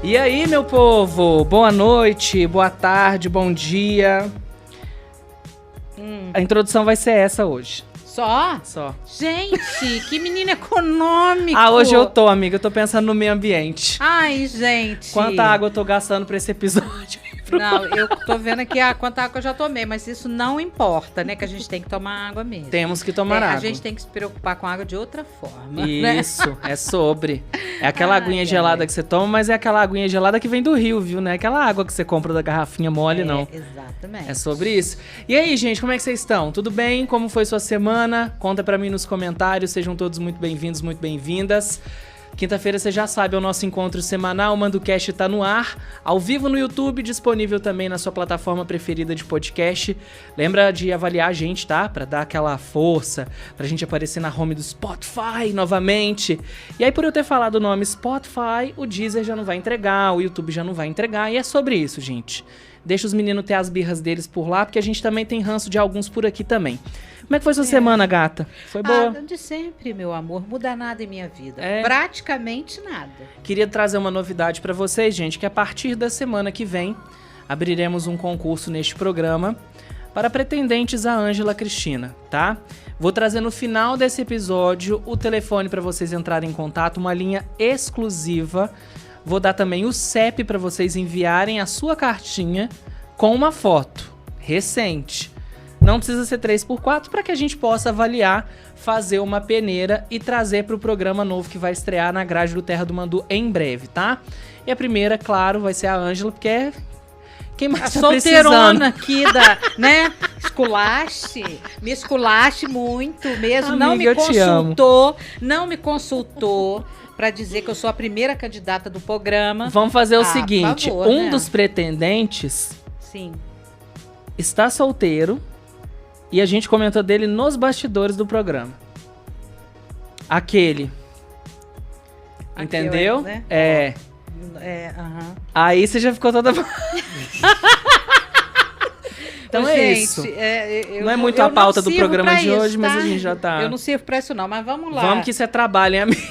E aí, meu povo? Boa noite, boa tarde, bom dia. A introdução vai ser essa hoje. Só? Só. Gente, que menino econômico. Hoje eu tô, amiga. Eu tô pensando no meio ambiente. Ai, gente. Quanta água eu tô gastando pra esse episódio? Não, eu tô vendo aqui quanta água eu já tomei, mas isso não importa, né? Que a gente tem que tomar água mesmo. Temos que tomar água. A gente tem que se preocupar com água de outra forma. Isso, né? É sobre. É aquela aguinha ai. gelada que você toma, mas é aquela aguinha gelada que vem do rio, viu? Não é aquela água que você compra da garrafinha mole, não. Exatamente. É sobre isso. E aí, gente, como é que vocês estão? Tudo bem? Como foi sua semana? Conta pra mim nos comentários. Sejam todos muito bem-vindos, muito bem-vindas. Quinta-feira, você já sabe, é o nosso encontro semanal. O MandoCast tá no ar, ao vivo no YouTube, disponível também na sua plataforma preferida de podcast. Lembra de avaliar a gente, tá? Pra dar aquela força, pra gente aparecer na home do Spotify novamente. E aí, por eu ter falado o nome Spotify, o Deezer já não vai entregar, o YouTube já não vai entregar. E é sobre isso, gente. Deixa os meninos ter as birras deles por lá, porque a gente também tem ranço de alguns por aqui também. Como é que foi sua semana, gata? Foi boa? De sempre, meu amor. Muda nada em minha vida. É. Praticamente nada. Queria trazer uma novidade pra vocês, gente, que a partir da semana que vem abriremos um concurso neste programa para pretendentes a Ângela Cristina, tá? Vou trazer no final desse episódio o telefone para vocês entrarem em contato, uma linha exclusiva. Vou dar também o CEP para vocês enviarem a sua cartinha com uma foto recente. Não precisa ser 3x4 para que a gente possa avaliar, fazer uma peneira e trazer para o programa novo que vai estrear na grade do Terra do Mandu em breve, tá? E a primeira, claro, vai ser a Ângela, porque é quem mais tá solteirona aqui né? Me esculache muito mesmo. Amiga, não me consultou para dizer que eu sou a primeira candidata do programa. Vamos fazer o seguinte, por favor, né? dos pretendentes Sim. está solteiro e a gente comentou dele nos bastidores do programa. Aquele. Entendeu? Né? Aham. Aí você já ficou toda... Então gente, isso. Não é muito a pauta do programa de hoje, mas a gente já tá... Eu não sirvo pra isso não, mas vamos lá. Vamos que isso é trabalho, hein, amiga?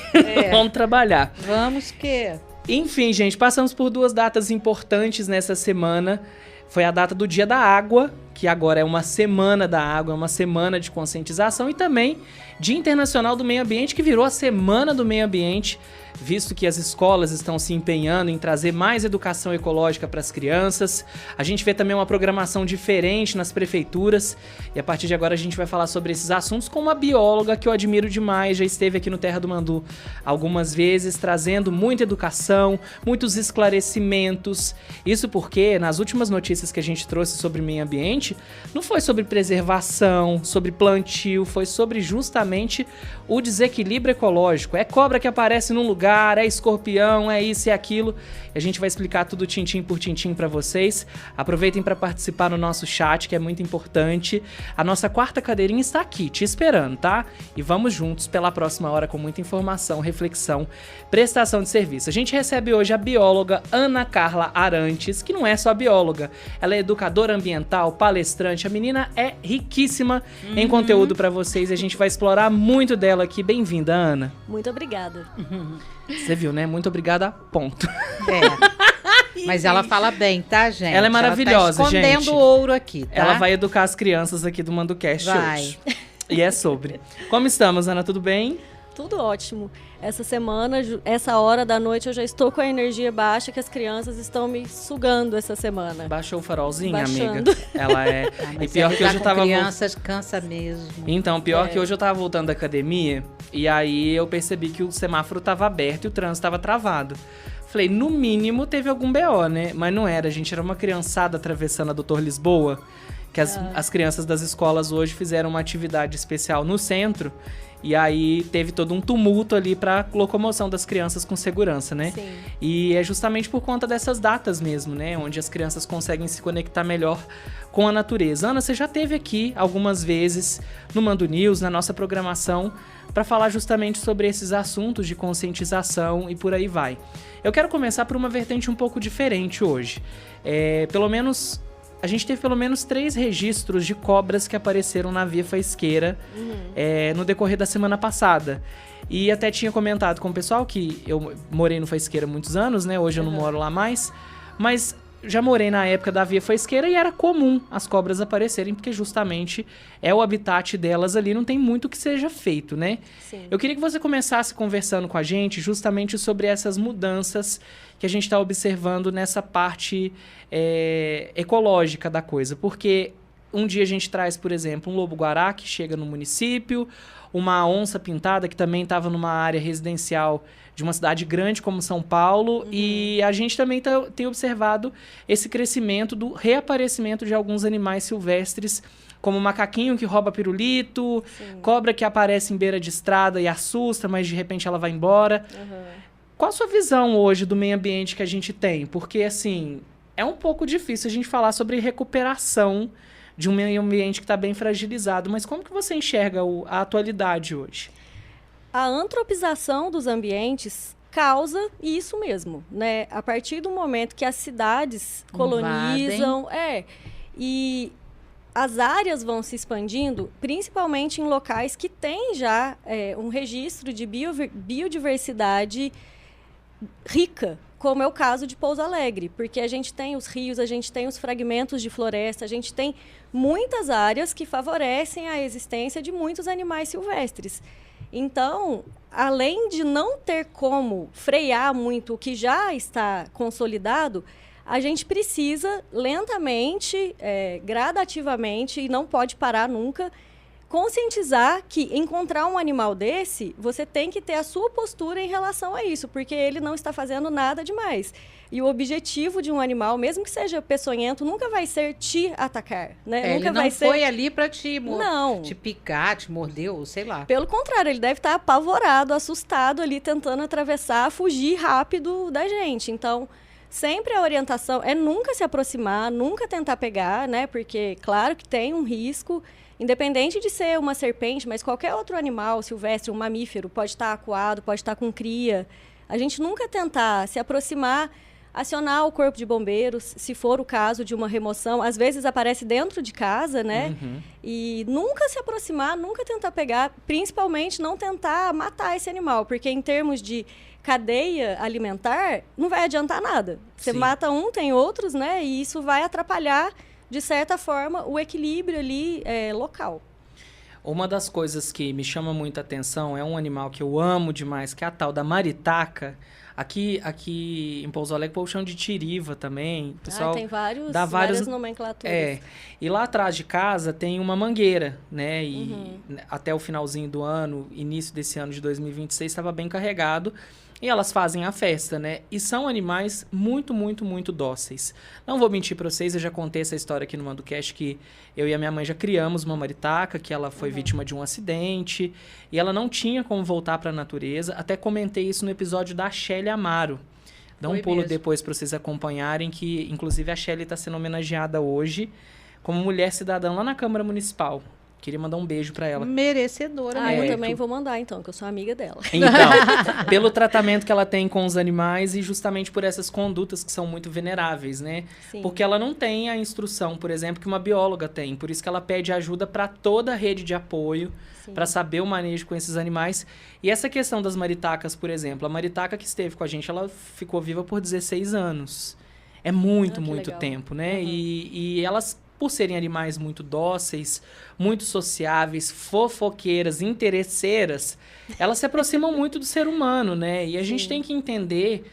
Vamos trabalhar. Vamos que... Enfim, gente, passamos por 2 datas importantes nessa semana. Foi a data do Dia da Água, que agora é uma semana da água, é uma semana de conscientização, e também Dia Internacional do Meio Ambiente, que virou a Semana do Meio Ambiente, visto que as escolas estão se empenhando em trazer mais educação ecológica para as crianças. A gente vê também uma programação diferente nas prefeituras, e a partir de agora a gente vai falar sobre esses assuntos com uma bióloga que eu admiro demais, já esteve aqui no Terra do Mandu algumas vezes, trazendo muita educação, muitos esclarecimentos. Isso porque nas últimas notícias que a gente trouxe sobre meio ambiente, não foi sobre preservação, sobre plantio, foi sobre justamente o desequilíbrio ecológico. É cobra que aparece num lugar, é escorpião, é isso e aquilo. E a gente vai explicar tudo tintim por tintim pra vocês. Aproveitem para participar no nosso chat, que é muito importante. A nossa 4ª cadeirinha está aqui, te esperando, tá? E vamos juntos pela próxima hora com muita informação, reflexão, prestação de serviço. A gente recebe hoje a bióloga Ana Carla Arantes, que não é só bióloga, ela é educadora ambiental, palestrante. A menina é riquíssima em conteúdo pra vocês e a gente vai explorar muito dela aqui. Bem-vinda, Ana. Muito obrigada. Você viu, né? Muito obrigada, ponto. Mas ela fala bem, tá, gente? Ela é maravilhosa, ela tá escondendo gente. ouro aqui, tá? Ela vai educar as crianças aqui do MandoCast hoje. E é sobre. Como estamos, Ana? Tudo bem? Tudo ótimo. Essa semana, essa hora da noite, eu já estou com a energia baixa, que as crianças estão me sugando essa semana. Baixou o farolzinho, Baixando. amiga? Ela é... E pior que hoje eu tava... crianças cansa mesmo. Então, pior que hoje eu tava voltando da academia e aí eu percebi que o semáforo tava aberto e o trânsito tava travado. Falei, no mínimo teve algum BO, né? Mas não era, gente. Era uma criançada atravessando a Doutor Lisboa, que as crianças das escolas hoje fizeram uma atividade especial no centro. E aí teve todo um tumulto ali pra locomoção das crianças com segurança, né? Sim. E é justamente por conta dessas datas mesmo, né? Onde as crianças conseguem se conectar melhor com a natureza. Ana, você já esteve aqui algumas vezes no Mando News, na nossa programação, para falar justamente sobre esses assuntos de conscientização e por aí vai. Eu quero começar por uma vertente um pouco diferente hoje. A gente teve pelo menos 3 registros de cobras que apareceram na Via Faisqueira no decorrer da semana passada. E até tinha comentado com o pessoal que eu morei no Faisqueira há muitos anos, né? Hoje eu não moro lá mais. Mas já morei na época da Via Faisqueira e era comum as cobras aparecerem, porque justamente é o habitat delas ali, não tem muito que seja feito, né? Sim. Eu queria que você começasse conversando com a gente justamente sobre essas mudanças que a gente está observando nessa parte ecológica da coisa. Porque um dia a gente traz, por exemplo, um lobo-guará que chega no município, uma onça pintada que também estava numa área residencial de uma cidade grande como São Paulo, e a gente também tem observado esse crescimento do reaparecimento de alguns animais silvestres, como o macaquinho que rouba pirulito, cobra que aparece em beira de estrada e assusta, mas de repente ela vai embora. Qual a sua visão hoje do meio ambiente que a gente tem? Porque, assim, é um pouco difícil a gente falar sobre recuperação de um meio ambiente que está bem fragilizado, mas como que você enxerga a atualidade hoje? A antropização dos ambientes causa isso mesmo, né? A partir do momento que as cidades colonizam, e as áreas vão se expandindo, principalmente em locais que têm já um registro de biodiversidade rica, como é o caso de Pouso Alegre, porque a gente tem os rios, a gente tem os fragmentos de floresta, a gente tem muitas áreas que favorecem a existência de muitos animais silvestres. Então, além de não ter como frear muito o que já está consolidado, a gente precisa lentamente, gradativamente, e não pode parar nunca, conscientizar que encontrar um animal desse, você tem que ter a sua postura em relação a isso, porque ele não está fazendo nada demais. E o objetivo de um animal, mesmo que seja peçonhento, nunca vai ser te atacar, né? Nunca ele não vai foi ser... ali para te picar, te morder, ou sei lá. Pelo contrário, ele deve estar apavorado, assustado ali, tentando atravessar, fugir rápido da gente. Então, sempre a orientação é nunca se aproximar, nunca tentar pegar, né? Porque, claro que tem um risco, independente de ser uma serpente, mas qualquer outro animal silvestre, um mamífero, pode estar acuado, pode estar com cria. A gente nunca tentar se aproximar, acionar o corpo de bombeiros, se for o caso de uma remoção. Às vezes aparece dentro de casa, né? E nunca se aproximar, nunca tentar pegar, principalmente não tentar matar esse animal, porque em termos de cadeia alimentar, não vai adiantar nada. Você mata um, tem outros, né? E isso vai atrapalhar, de certa forma, o equilíbrio ali local. Uma das coisas que me chama muita atenção é um animal que eu amo demais, que é a tal da maritaca. Aqui em Pouso Alegre, o povo chama de tiriva também. O pessoal tem dá várias nomenclaturas. E lá atrás de casa tem uma mangueira, né? E até o finalzinho do ano, início desse ano de 2026, estava bem carregado. E elas fazem a festa, né? E são animais muito, muito, muito dóceis. Não vou mentir para vocês, eu já contei essa história aqui no MandoCast, que eu e a minha mãe já criamos uma maritaca, que ela foi vítima de um acidente, e ela não tinha como voltar para a natureza. Até comentei isso no episódio da Shelly Amaro. Dá um pulo depois para vocês acompanharem, que inclusive a Shelly está sendo homenageada hoje como mulher cidadã lá na Câmara Municipal. Queria mandar um beijo pra ela. Merecedora. Eu também vou mandar, então, que eu sou amiga dela. Então, pelo tratamento que ela tem com os animais e justamente por essas condutas que são muito veneráveis, né? Sim. Porque ela não tem a instrução, por exemplo, que uma bióloga tem. Por isso que ela pede ajuda para toda a rede de apoio, para saber o manejo com esses animais. E essa questão das maritacas, por exemplo. A maritaca que esteve com a gente, ela ficou viva por 16 anos. É muito, muito legal. tempo, né? E elas, por serem animais muito dóceis, muito sociáveis, fofoqueiras, interesseiras, elas se aproximam muito do ser humano, né? E a gente tem que entender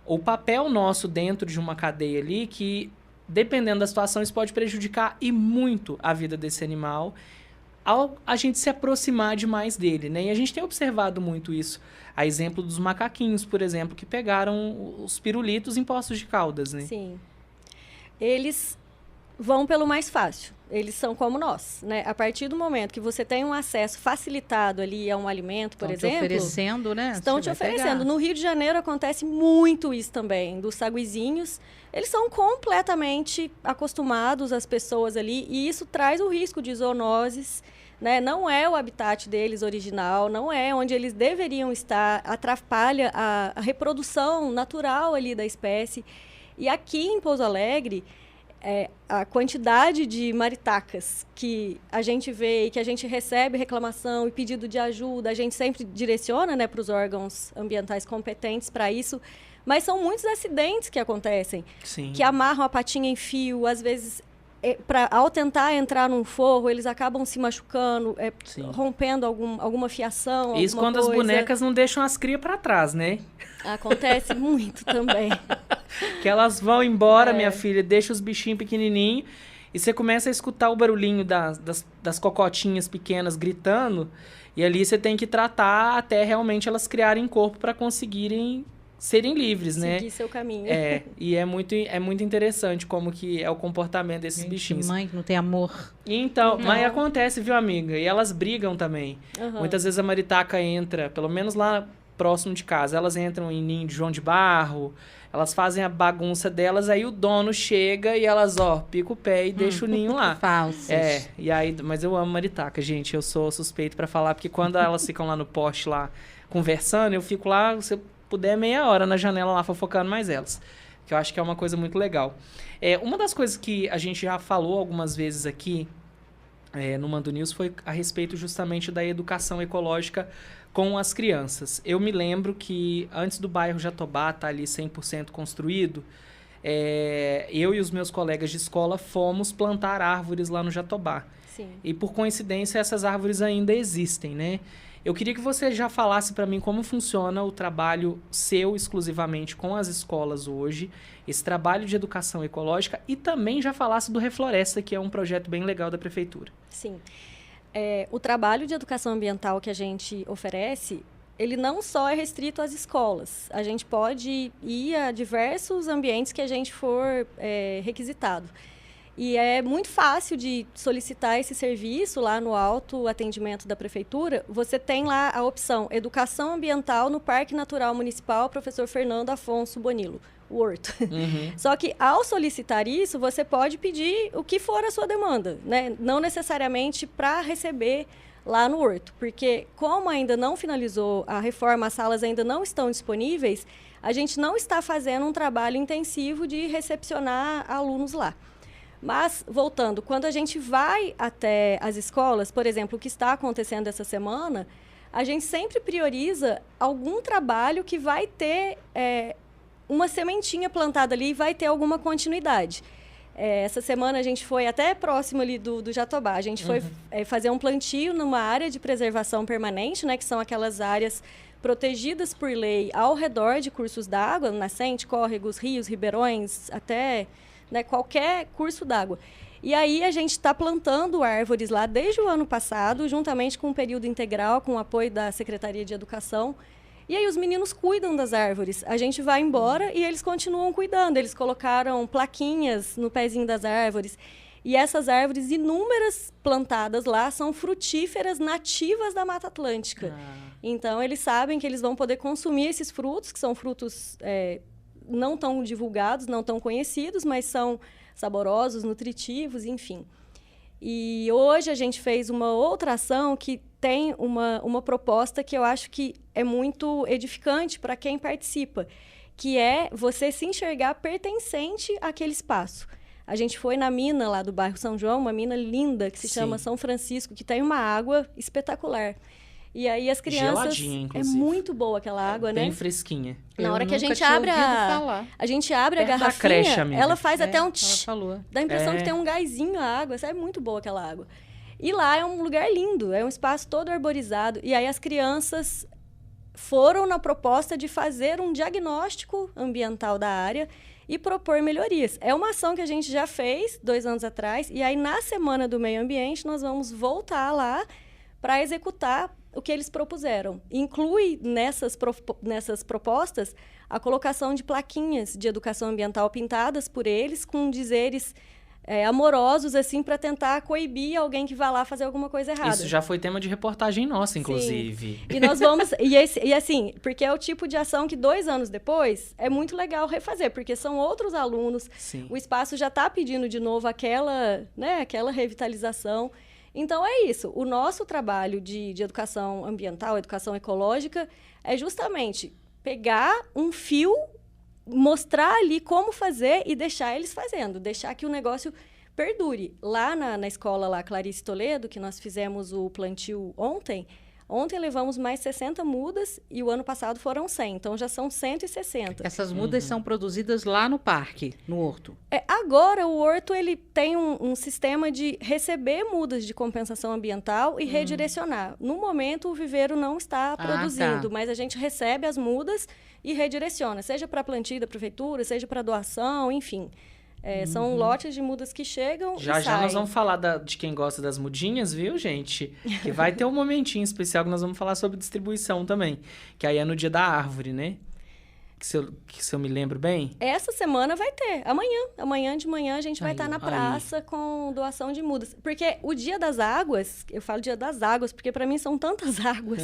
o papel nosso dentro de uma cadeia ali, que, dependendo da situação, isso pode prejudicar e muito a vida desse animal, ao a gente se aproximar demais dele, né? E a gente tem observado muito isso. A exemplo dos macaquinhos, por exemplo, que pegaram os pirulitos em Poços de Caldas, né? Sim. Eles vão pelo mais fácil. Eles são como nós, né? A partir do momento que você tem um acesso facilitado ali a um alimento, por exemplo... Estão te oferecendo, né? Estão te oferecendo. No Rio de Janeiro acontece muito isso também, dos saguizinhos. Eles são completamente acostumados, as pessoas ali, e isso traz o risco de zoonoses, né? Não é o habitat deles original, não é onde eles deveriam estar, atrapalha a reprodução natural ali da espécie. E aqui em Pouso Alegre, a quantidade de maritacas que a gente vê e que a gente recebe reclamação e pedido de ajuda, a gente sempre direciona, né, para os órgãos ambientais competentes para isso, mas são muitos acidentes que acontecem, Sim. que amarram a patinha em fio, às vezes, ao tentar entrar num forro, eles acabam se machucando, rompendo alguma fiação, Isso alguma quando coisa. as bonecas não deixam as crias para trás, né? Acontece muito também. Que elas vão embora, minha filha, deixa os bichinhos pequenininhos e você começa a escutar o barulhinho das cocotinhas pequenas gritando e ali você tem que tratar até realmente elas criarem corpo para conseguirem serem livres, né? Seguir seu caminho. E é muito interessante como que é o comportamento desses bichinhos. Mãe que não tem amor. Então, mas acontece, viu, amiga? E elas brigam também. Uhum. Muitas vezes a maritaca entra, pelo menos lá próximo de casa, elas entram em ninho de João de Barro, elas fazem a bagunça delas, aí o dono chega e elas, pica o pé e deixa o ninho lá. Falsas. E aí, mas eu amo maritaca, gente, eu sou suspeito pra falar, porque quando elas ficam lá no poste lá conversando, eu fico lá, se eu puder, meia hora na janela lá fofocando mais elas, que eu acho que é uma coisa muito legal. Uma das coisas que a gente já falou algumas vezes aqui no Mando News foi a respeito justamente da educação ecológica com as crianças. Eu me lembro que antes do bairro Jatobá estar ali 100% construído, eu e os meus colegas de escola fomos plantar árvores lá no Jatobá. Sim. E por coincidência essas árvores ainda existem, né? Eu queria que você já falasse para mim como funciona o trabalho seu exclusivamente com as escolas hoje, esse trabalho de educação ecológica, e também já falasse do Refloresta, que é um projeto bem legal da prefeitura. Sim. O trabalho de educação ambiental que a gente oferece, ele não só é restrito às escolas. A gente pode ir a diversos ambientes que a gente for requisitado. E é muito fácil de solicitar esse serviço lá no autoatendimento da prefeitura. Você tem lá a opção Educação Ambiental no Parque Natural Municipal Professor Fernando Afonso Bonillo, o Horto. Uhum. Só que ao solicitar isso, você pode pedir o que for a sua demanda, né? Não necessariamente para receber lá no Horto, porque como ainda não finalizou a reforma, as salas ainda não estão disponíveis, a gente não está fazendo um trabalho intensivo de recepcionar alunos lá. Mas, voltando, quando a gente vai até as escolas, por exemplo, o que está acontecendo essa semana, a gente sempre prioriza algum trabalho que vai ter uma sementinha plantada ali e vai ter alguma continuidade. Essa semana a gente foi até próximo ali do Jatobá. A gente foi fazer um plantio numa área de preservação permanente, né, que são aquelas áreas protegidas por lei ao redor de cursos d'água, nascente, córregos, rios, ribeirões, até... né, qualquer curso d'água. E aí a gente está plantando árvores lá desde o ano passado, juntamente com o período integral, com o apoio da Secretaria de Educação. E aí os meninos cuidam das árvores. A gente vai embora e eles continuam cuidando. Eles colocaram plaquinhas no pezinho das árvores. E essas árvores inúmeras plantadas lá são frutíferas nativas da Mata Atlântica. Então eles sabem que eles vão poder consumir esses frutos, que são frutos... não tão divulgados, não tão conhecidos, mas são saborosos, nutritivos, enfim. E hoje a gente fez uma outra ação que tem uma proposta que eu acho que é muito edificante para quem participa, que é você se enxergar pertencente àquele espaço. A gente foi na mina lá do bairro São João, uma mina linda que se chama São Francisco, que tem uma água espetacular. E aí as crianças... Geladinha, inclusive. É muito boa aquela água, né? Bem fresquinha. Na hora que a gente abre a gente abre a Perto da garrafinha, creche, amiga. ela faz até um Ela falou. dá a impressão que tem um gásinho a água, é muito boa aquela água. E lá é um lugar lindo, é um espaço todo arborizado. E aí as crianças foram na proposta de fazer um diagnóstico ambiental da área e propor melhorias. É uma ação que a gente já fez 2 anos atrás, e aí na Semana do Meio Ambiente nós vamos voltar lá para executar o que eles propuseram. Inclui nessas propostas a colocação de plaquinhas de educação ambiental pintadas por eles, com dizeres amorosos, assim, para tentar coibir alguém que vá lá fazer alguma coisa errada. Isso já foi tema de reportagem nossa, inclusive. Sim. E nós vamos... e assim, porque é o tipo de ação que 2 anos depois é muito legal refazer, porque são outros alunos, Sim. O espaço já está pedindo de novo aquela revitalização. Então, é isso. O nosso trabalho de educação ambiental, educação ecológica, é justamente pegar um fio mostrar ali como fazer e deixar eles fazendo, deixar que o negócio perdure. Lá na escola, lá, Clarice Toledo, que nós fizemos o plantio ontem levamos mais 60 mudas e o ano passado foram 100, então já são 160. Essas mudas são produzidas lá no parque, no horto? Agora, o horto ele tem um sistema de receber mudas de compensação ambiental e redirecionar. No momento, o viveiro não está produzindo, mas a gente recebe as mudas e redireciona, seja para plantio da prefeitura, seja para doação, enfim. São lotes de mudas que chegam Já e saem. nós vamos falar de quem gosta das mudinhas, viu, gente? Que vai ter um momentinho especial que nós vamos falar sobre distribuição também. Que aí é no dia da árvore, né? Que se eu me lembro bem. Essa semana vai ter. Amanhã de manhã a gente vai estar na praça com doação de mudas. Porque o Dia das Águas, eu falo Dia das Águas, porque para mim são tantas águas.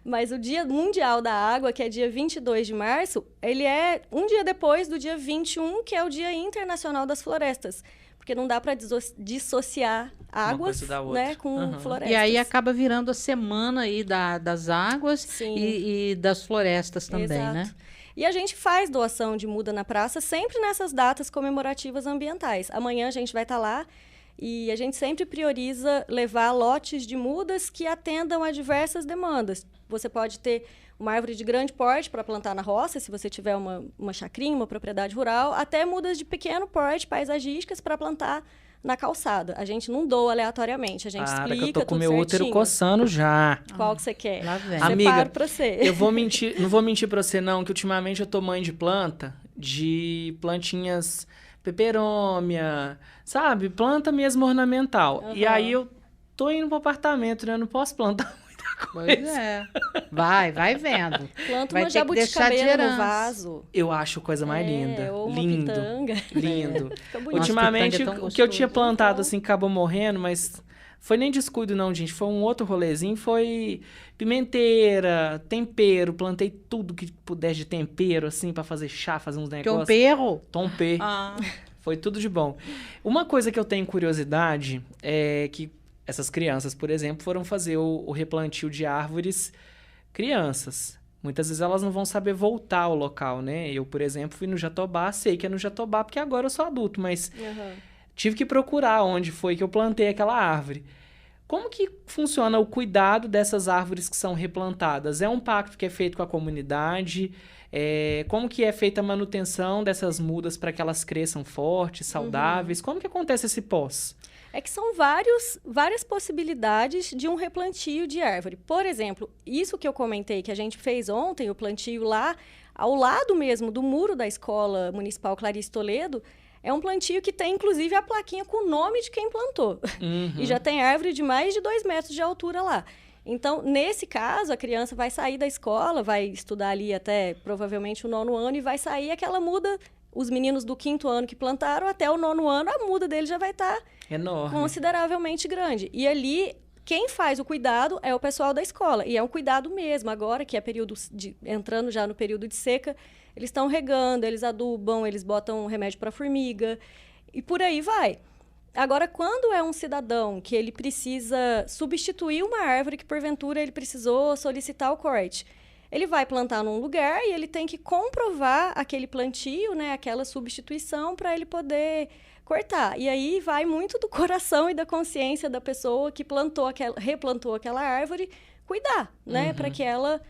Mas o Dia Mundial da Água, que é dia 22 de março, ele é um dia depois do dia 21, que é o Dia Internacional das Florestas. Porque não dá para dissociar águas, né, com florestas. E aí acaba virando a semana aí das águas e das florestas também, né? E a gente faz doação de muda na praça sempre nessas datas comemorativas ambientais. Amanhã a gente vai estar lá e a gente sempre prioriza levar lotes de mudas que atendam a diversas demandas. Você pode ter uma árvore de grande porte para plantar na roça, se você tiver uma chacrinha, uma propriedade rural, até mudas de pequeno porte, paisagísticas, para plantar na calçada. A gente não doa aleatoriamente, a gente explica que eu tô com tudo meu certinho. útero coçando já. Qual que você quer? Lá vem. Amiga, pra você. Eu não vou mentir pra você não, que ultimamente eu tô mãe de planta, de plantinhas peperômia, sabe? Planta mesmo ornamental. E aí eu tô indo pro apartamento, né? Eu não posso plantar muita coisa. Pois é. Vai vendo. Planta Vai uma ter que deixar de jabuticabeira no herança. vaso. Eu acho a coisa mais linda. Ou uma Lindo. pitanga. Lindo. Fica bonito. Ultimamente, pitanga é tão o que eu gostoso. tinha plantado, assim, acabou morrendo, mas foi nem descuido não, gente. Foi um outro rolezinho, foi pimenteira, tempero. Plantei tudo que puder de tempero, assim, pra fazer chá, fazer uns negócios. Tempero? Tompê. Foi tudo de bom. Uma coisa que eu tenho curiosidade é que essas crianças, por exemplo, foram fazer o replantio de árvores crianças. Muitas vezes elas não vão saber voltar ao local, né? Eu, por exemplo, fui no Jatobá, sei que é no Jatobá porque agora eu sou adulto, mas tive que procurar onde foi que eu plantei aquela árvore. Como que funciona o cuidado dessas árvores que são replantadas? É um pacto que é feito com a comunidade? Como que é feita a manutenção dessas mudas para que elas cresçam fortes, saudáveis? Como que acontece esse pós? É que são várias possibilidades de um replantio de árvore. Por exemplo, isso que eu comentei que a gente fez ontem, o plantio lá, ao lado mesmo do muro da Escola Municipal Clarice Toledo, é um plantio que tem, inclusive, a plaquinha com o nome de quem plantou. E já tem árvore de mais de 2 metros de altura lá. Então, nesse caso, a criança vai sair da escola, vai estudar ali até, provavelmente, o 9º ano, e vai sair aquela muda. Os meninos do 5º ano que plantaram, até o 9º ano, a muda dele já vai estar enorme, consideravelmente grande. E ali, quem faz o cuidado é o pessoal da escola. E é um cuidado mesmo. Agora, que é entrando já no período de seca, eles estão regando, eles adubam, eles botam remédio para formiga. E por aí vai. Agora, quando é um cidadão que ele precisa substituir uma árvore que, porventura, ele precisou solicitar o corte, ele vai plantar num lugar e ele tem que comprovar aquele plantio, né, aquela substituição, para ele poder cortar. E aí vai muito do coração e da consciência da pessoa que replantou aquela árvore, cuidar, né, para que ela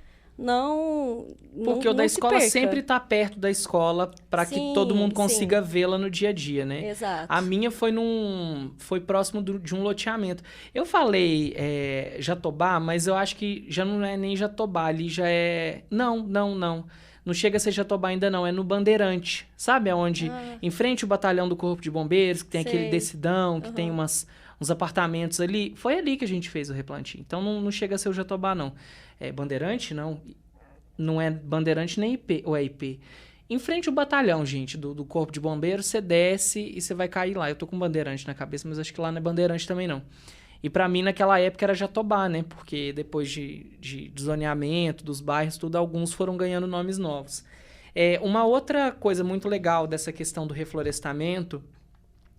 Porque o da escola perca. sempre está perto da escola para que todo mundo consiga vê-la no dia a dia, né? Exato. A minha foi próximo de um loteamento. Eu falei Jatobá, mas eu acho que já não é nem Jatobá, ali já é... Não. Não chega a ser Jatobá ainda não, é no Bandeirante. Sabe aonde? Em frente ao batalhão do Corpo de Bombeiros, que tem aquele descidão, que tem uns apartamentos ali. Foi ali que a gente fez o replantio. Então não chega a ser o Jatobá, não. É Bandeirante? Não é Bandeirante nem IP, ou é IP. Em frente ao batalhão, gente, do Corpo de Bombeiros, você desce e você vai cair lá. Eu tô com Bandeirante na cabeça, mas acho que lá não é Bandeirante também, não. E pra mim, naquela época, era Jatobá, né? Porque depois de zoneamento dos bairros, tudo, alguns foram ganhando nomes novos. Uma outra coisa muito legal dessa questão do reflorestamento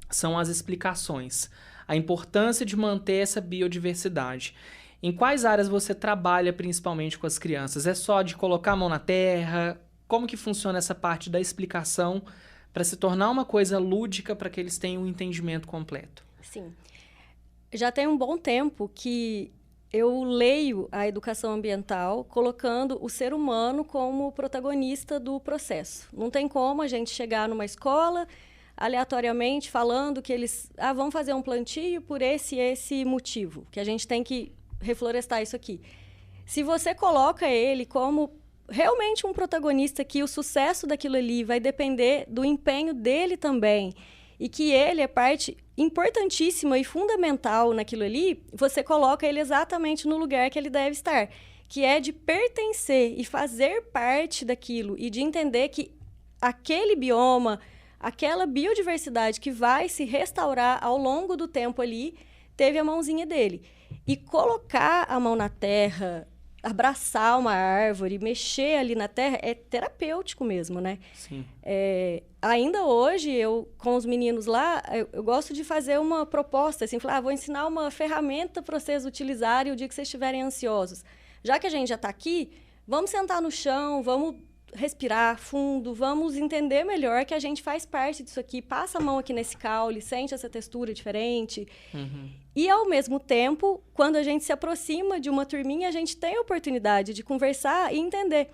são as explicações. A importância de manter essa biodiversidade. Em quais áreas você trabalha principalmente com as crianças? É só de colocar a mão na terra? como que funciona essa parte da explicação para se tornar uma coisa lúdica para que eles tenham um entendimento completo? Sim. Já tem um bom tempo que eu leio a educação ambiental colocando o ser humano como protagonista do processo. Não tem como a gente chegar numa escola aleatoriamente falando que eles vão fazer um plantio por esse motivo, que a gente tem que reflorestar isso aqui. Se você coloca ele como realmente um protagonista, que o sucesso daquilo ali vai depender do empenho dele também, e que ele é parte importantíssima e fundamental naquilo ali, você coloca ele exatamente no lugar que ele deve estar, que é de pertencer e fazer parte daquilo, e de entender que aquele bioma, aquela biodiversidade que vai se restaurar ao longo do tempo ali, teve a mãozinha dele. E colocar a mão na terra, abraçar uma árvore, mexer ali na terra, é terapêutico mesmo, né? Sim. Ainda hoje, eu com os meninos lá, eu gosto de fazer uma proposta, assim, falar, vou ensinar uma ferramenta para vocês utilizarem o dia que vocês estiverem ansiosos. Já que a gente já está aqui, vamos sentar no chão, vamos respirar fundo, vamos entender melhor que a gente faz parte disso aqui, passa a mão aqui nesse caule, sente essa textura diferente. Uhum. E, ao mesmo tempo, quando a gente se aproxima de uma turminha, a gente tem a oportunidade de conversar e entender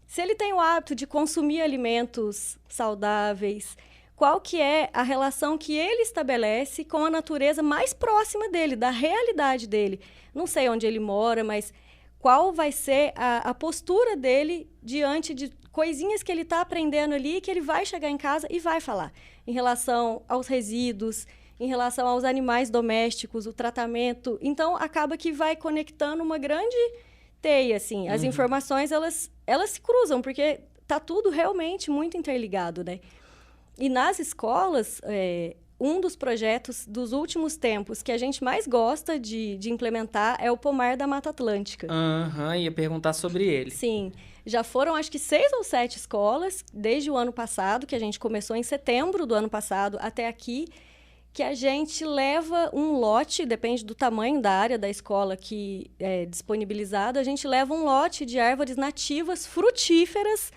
se ele tem o hábito de consumir alimentos saudáveis, qual que é a relação que ele estabelece com a natureza mais próxima dele, da realidade dele. Não sei onde ele mora, mas qual vai ser a postura dele diante de coisinhas que ele está aprendendo ali, que ele vai chegar em casa e vai falar, em relação aos resíduos, em relação aos animais domésticos, o tratamento. Então, acaba que vai conectando uma grande teia, assim. As informações, elas se cruzam, porque está tudo realmente muito interligado, né? E nas escolas, um dos projetos dos últimos tempos que a gente mais gosta de implementar é o Pomar da Mata Atlântica. Ia perguntar sobre ele. Sim. Já foram, acho que 6 ou 7 escolas, desde o ano passado, que a gente começou em setembro do ano passado até aqui, que a gente leva um lote, depende do tamanho da área da escola que é disponibilizado, a gente leva um lote de árvores nativas frutíferas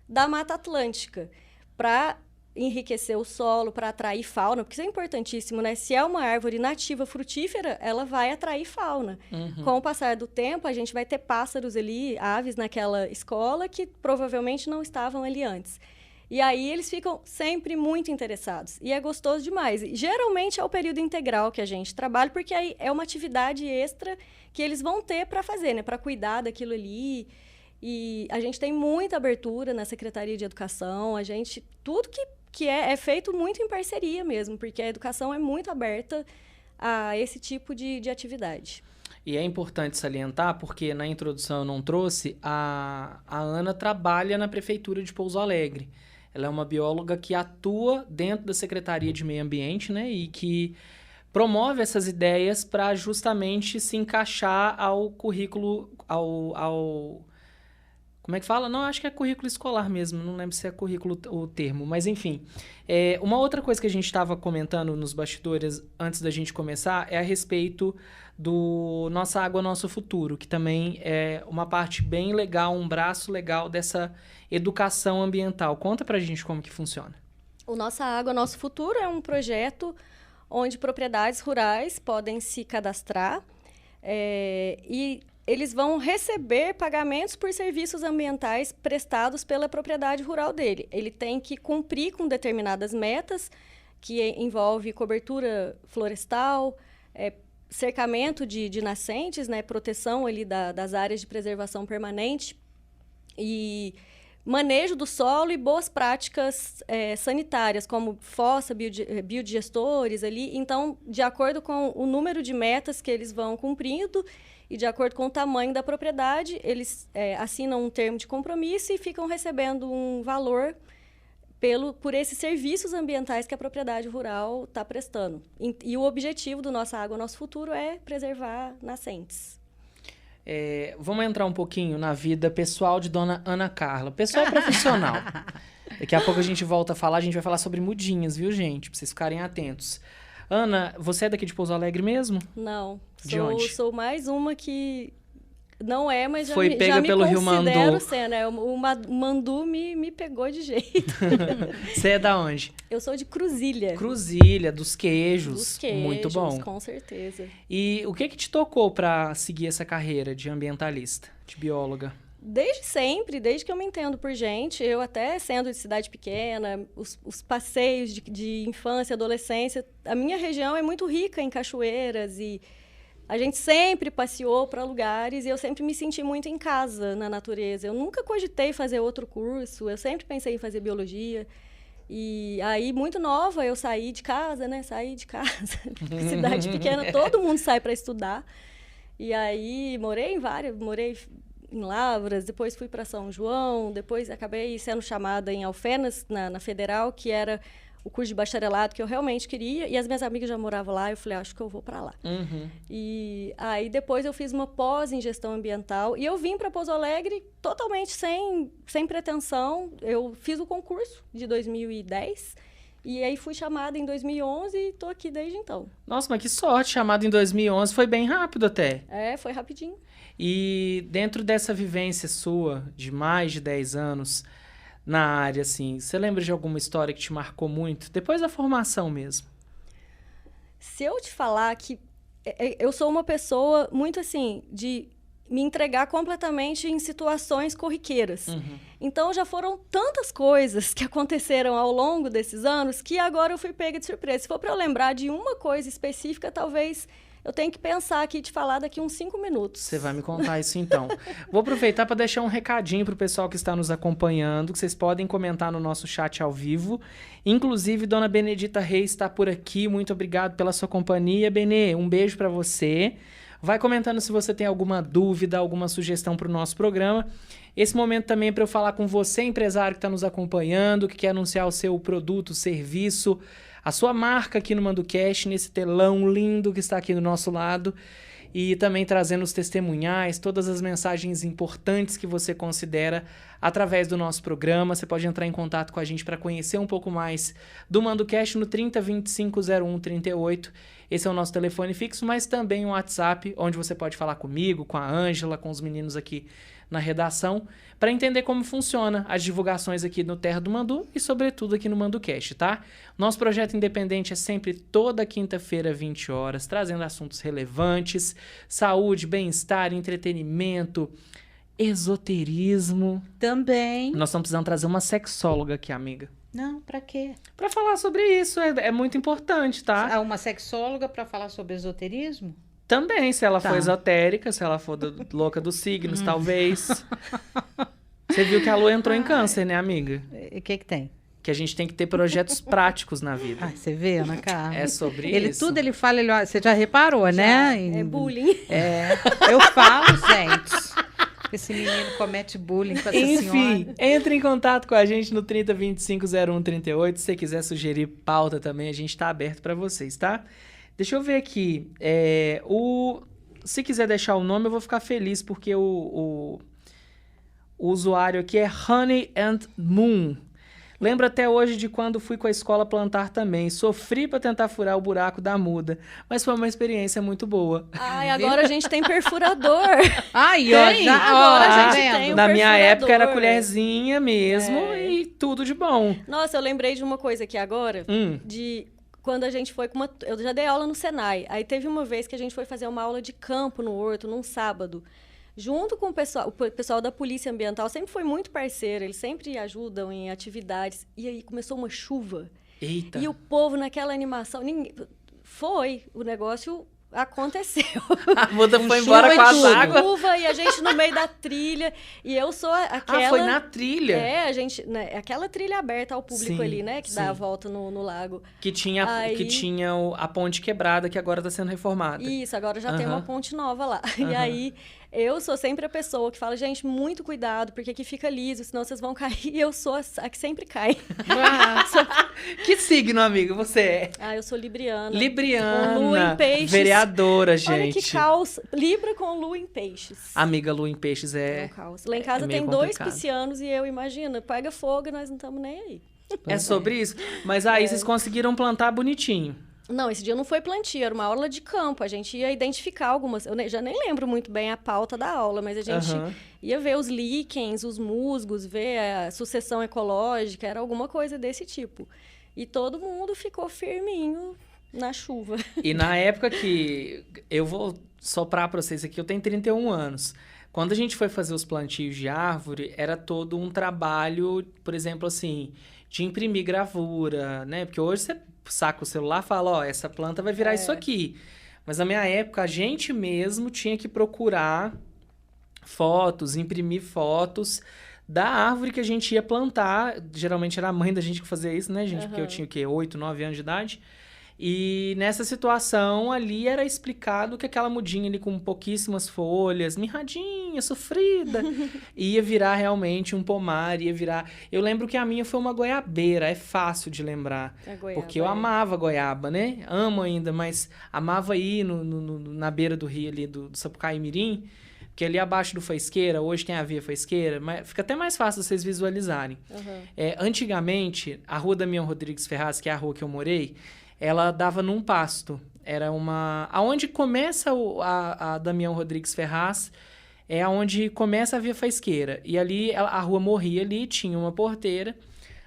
da Mata Atlântica, para enriquecer o solo, para atrair fauna, porque isso é importantíssimo, né? Se é uma árvore nativa frutífera, ela vai atrair fauna. Com o passar do tempo, a gente vai ter pássaros ali, aves naquela escola que provavelmente não estavam ali antes. E aí eles ficam sempre muito interessados. E é gostoso demais. E, geralmente é o período integral que a gente trabalha, porque aí é uma atividade extra que eles vão ter para fazer, né? Para cuidar daquilo ali. E a gente tem muita abertura na Secretaria de Educação. Tudo que é feito muito em parceria mesmo, porque a educação é muito aberta a esse tipo de atividade. E é importante salientar, porque na introdução eu não trouxe, a Ana trabalha na Prefeitura de Pouso Alegre. Ela é uma bióloga que atua dentro da Secretaria de Meio Ambiente, né? E que promove essas ideias para justamente se encaixar ao currículo, como é que fala? Não, acho que é currículo escolar mesmo, não lembro se é currículo o termo, mas enfim. Uma outra coisa que a gente estava comentando nos bastidores antes da gente começar é a respeito do Nossa Água, Nosso Futuro, que também é uma parte bem legal, um braço legal dessa educação ambiental. Conta pra gente como que funciona. O Nossa Água, Nosso Futuro é um projeto onde propriedades rurais podem se cadastrar e eles vão receber pagamentos por serviços ambientais prestados pela propriedade rural dele. Ele tem que cumprir com determinadas metas, que envolve cobertura florestal, cercamento de nascentes, né, proteção ali das áreas de preservação permanente e manejo do solo e boas práticas sanitárias, como fossa, biodigestores ali. Então, de acordo com o número de metas que eles vão cumprindo e de acordo com o tamanho da propriedade, eles assinam um termo de compromisso e ficam recebendo um valor por esses serviços ambientais que a propriedade rural está prestando. E o objetivo do Nossa Água, Nosso Futuro é preservar nascentes. Vamos entrar um pouquinho na vida pessoal de Dona Ana Carla. Pessoal profissional. Daqui a pouco a gente volta a falar, a gente vai falar sobre mudinhas, viu, gente? Pra vocês ficarem atentos. Ana, você é daqui de Pouso Alegre mesmo? Não. De onde? Sou mais uma que Não é, mas Foi já pega me pelo Rio considero Mandu. sendo. O Mandu me pegou de jeito. Você é da onde? Eu sou de Cruzília. Cruzília, dos queijos. Dos queijos, Muito bom. com certeza. E o que te tocou para seguir essa carreira de ambientalista, de bióloga? Desde sempre, desde que eu me entendo por gente, eu até sendo de cidade pequena, os passeios de infância, adolescência, a minha região é muito rica em cachoeiras e a gente sempre passeou para lugares e eu sempre me senti muito em casa na natureza. Eu nunca cogitei fazer outro curso, eu sempre pensei em fazer biologia. E aí, muito nova, eu saí de casa, né? Saí de casa. Cidade pequena, todo mundo sai para estudar. E aí, morei em Lavras, depois fui para São João, depois acabei sendo chamada em Alfenas, na Federal, que era o curso de bacharelado que eu realmente queria, e as minhas amigas já moravam lá, eu falei, acho que eu vou para lá. Uhum. E aí depois eu fiz uma pós em gestão ambiental, e eu vim para Pouso Alegre totalmente sem pretensão. Eu fiz o concurso de 2010, e aí fui chamada em 2011 e estou aqui desde então. Nossa, mas que sorte, chamado em 2011, foi bem rápido até. Foi rapidinho. E dentro dessa vivência sua, de mais de 10 anos na área, assim, você lembra de alguma história que te marcou muito? Depois da formação mesmo. Se eu te falar que eu sou uma pessoa muito assim, de me entregar completamente em situações corriqueiras. Uhum. Então, já foram tantas coisas que aconteceram ao longo desses anos que agora eu fui pega de surpresa. Se for para eu lembrar de uma coisa específica, talvez eu tenha que pensar aqui e te falar daqui uns 5 minutos. Você vai me contar isso então. Vou aproveitar para deixar um recadinho para o pessoal que está nos acompanhando, que vocês podem comentar no nosso chat ao vivo. Inclusive, Dona Benedita Reis está por aqui. Muito obrigado pela sua companhia. Benê, um beijo para você. Vai comentando se você tem alguma dúvida, alguma sugestão para o nosso programa. Esse momento também é para eu falar com você, empresário que está nos acompanhando, que quer anunciar o seu produto, serviço, a sua marca aqui no ManduCast, nesse telão lindo que está aqui do nosso lado. E também trazendo os testemunhais, todas as mensagens importantes que você considera através do nosso programa. Você pode entrar em contato com a gente para conhecer um pouco mais do ManduCast no 30 25 01 38. Esse é o nosso telefone fixo, mas também um WhatsApp, onde você pode falar comigo, com a Ângela, com os meninos aqui na redação, para entender como funciona as divulgações aqui no Terra do Mandu e, sobretudo, aqui no ManduCast, tá? Nosso projeto independente é sempre toda quinta-feira, 20 horas, trazendo assuntos relevantes, saúde, bem-estar, entretenimento, esoterismo. Também. Nós estamos precisando trazer uma sexóloga aqui, amiga. Não, pra quê? Pra falar sobre isso, é muito importante, tá? Uma sexóloga pra falar sobre esoterismo? Também, se ela Tá. for esotérica, se ela for louca dos signos, talvez. Você viu que a Lua entrou em câncer, né, amiga? O que tem? Que a gente tem que ter projetos práticos na vida. Você vê, Ana Carla? É sobre Ele isso. tudo ele fala, você já reparou, né? É bullying. Eu falo, gente. Esse menino comete bullying com essa Enfim, senhora. entre em contato com a gente no 30 25 01 38. Se você quiser sugerir pauta também, a gente tá aberto para vocês, tá? Deixa eu ver aqui. Se quiser deixar o nome, eu vou ficar feliz, porque o usuário aqui é Honey and Moon. Lembro até hoje de quando fui com a escola plantar também. Sofri para tentar furar o buraco da muda, mas foi uma experiência muito boa. Ai, agora a gente tem perfurador. Ai, Tem, agora a gente tem um Na minha perfurador. época era colherzinha mesmo e tudo de bom. Nossa, eu lembrei de uma coisa aqui agora, de quando a gente foi com uma... Eu já dei aula no Senai. Aí teve uma vez que a gente foi fazer uma aula de campo no Horto, num sábado. Junto com o pessoal da Polícia Ambiental, sempre foi muito parceiro, eles sempre ajudam em atividades. E aí começou uma chuva. Eita. E o povo naquela animação, o negócio aconteceu. A muda foi embora com as águas. Chuva e a gente no meio da trilha. E eu sou aquela... Ah, foi na trilha? A gente... Né, aquela trilha aberta ao público ali, né? Que dá a volta no lago. Que tinha a ponte quebrada, que agora está sendo reformada. Isso, agora já tem uma ponte nova lá. E aí, eu sou sempre a pessoa que fala, gente, muito cuidado, porque aqui fica liso, senão vocês vão cair. E eu sou a que sempre cai. Que signo, amiga, você é? Eu sou libriana. Libriana. Com lua em peixes. Vereadora, gente. Olha que caos. Libra com lua em peixes. Amiga, lua em peixes É um caos. Lá em casa tem 2 piscianos e eu, imagina, pega fogo e nós não estamos nem aí. É sobre isso? Mas aí vocês conseguiram plantar bonitinho. Não, esse dia não foi plantio, era uma aula de campo. A gente ia identificar algumas... já nem lembro muito bem a pauta da aula, mas a gente ia ver os líquens, os musgos, ver a sucessão ecológica, era alguma coisa desse tipo. E todo mundo ficou firminho na chuva. E na época que... Eu vou soprar para vocês aqui, eu tenho 31 anos. Quando a gente foi fazer os plantios de árvore, era todo um trabalho, por exemplo, assim, de imprimir gravura, né? Porque hoje você saca o celular e fala, ó, essa planta vai virar isso aqui. Mas na minha época, a gente mesmo tinha que procurar fotos, imprimir fotos da árvore que a gente ia plantar. Geralmente era a mãe da gente que fazia isso, né, gente? Porque eu tinha o quê? 8, 9 anos de idade. E nessa situação ali era explicado que aquela mudinha ali com pouquíssimas folhas, mirradinha, sofrida, ia virar realmente um pomar, ia virar... Eu lembro que a minha foi uma goiabeira, é fácil de lembrar. Porque eu amava goiaba, né? Amo ainda, mas amava ir na beira do rio ali do Sapucaí Mirim, que ali abaixo do Faisqueira, hoje tem a Via Faisqueira, mas fica até mais fácil vocês visualizarem. Antigamente, a Rua Damião Rodrigues Ferraz, que é a rua que eu morei, ela dava num pasto. Era uma... Aonde começa a Damião Rodrigues Ferraz é aonde começa a Via Faisqueira. E ali a rua morria ali, tinha uma porteira.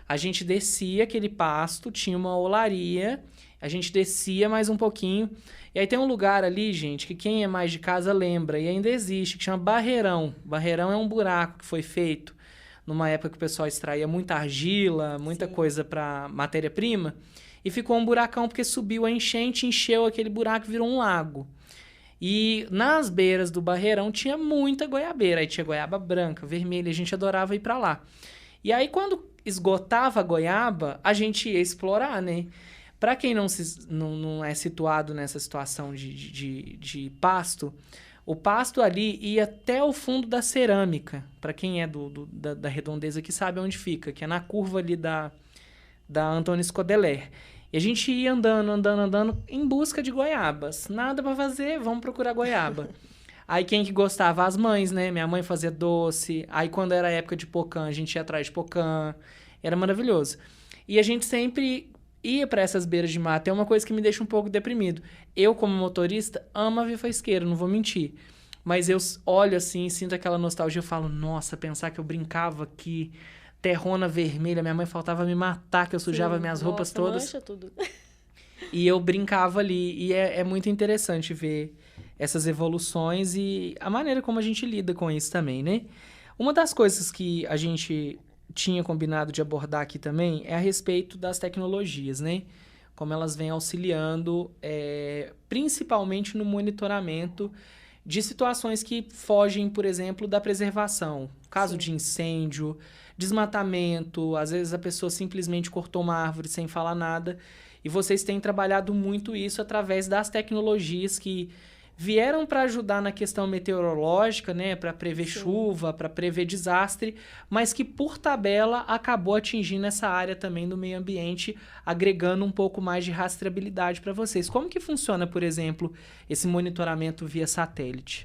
A gente descia aquele pasto, tinha uma olaria. A gente descia mais um pouquinho. E aí tem um lugar ali, gente, que quem é mais de casa lembra, e ainda existe, que chama Barreirão. Barreirão é um buraco que foi feito numa época que o pessoal extraía muita argila, muita coisa para matéria-prima. E ficou um buracão porque subiu a enchente, encheu aquele buraco e virou um lago. E nas beiras do Barreirão tinha muita goiabeira. Aí tinha goiaba branca, vermelha, a gente adorava ir para lá. E aí quando esgotava a goiaba, a gente ia explorar, né? Para quem não é situado nessa situação de pasto, o pasto ali ia até o fundo da cerâmica. Para quem é da redondeza que sabe onde fica, que é na curva ali da Antônio Scodeler. E a gente ia andando em busca de goiabas. Nada para fazer, vamos procurar goiaba. Aí quem que gostava? As mães, né? Minha mãe fazia doce. Aí quando era época de pocã, a gente ia atrás de pocã. Era maravilhoso. E a gente sempre ia para essas beiras de mata. É uma coisa que me deixa um pouco deprimido. Eu, como motorista, amo a Via Faisqueira, não vou mentir. Mas eu olho assim, sinto aquela nostalgia. Eu falo, nossa, pensar que eu brincava aqui... Terrona vermelha, minha mãe faltava me matar, que eu sujava minhas roupas todas. Mancha tudo. E eu brincava ali. E é muito interessante ver essas evoluções e a maneira como a gente lida com isso também, né? Uma das coisas que a gente tinha combinado de abordar aqui também é a respeito das tecnologias, né? Como elas vêm auxiliando, principalmente no monitoramento de situações que fogem, por exemplo, da preservação. Caso de incêndio, desmatamento, às vezes a pessoa simplesmente cortou uma árvore sem falar nada. E vocês têm trabalhado muito isso através das tecnologias que vieram para ajudar na questão meteorológica, né, para prever chuva, para prever desastre, mas que por tabela acabou atingindo essa área também do meio ambiente, agregando um pouco mais de rastreabilidade para vocês. Como que funciona, por exemplo, esse monitoramento via satélite?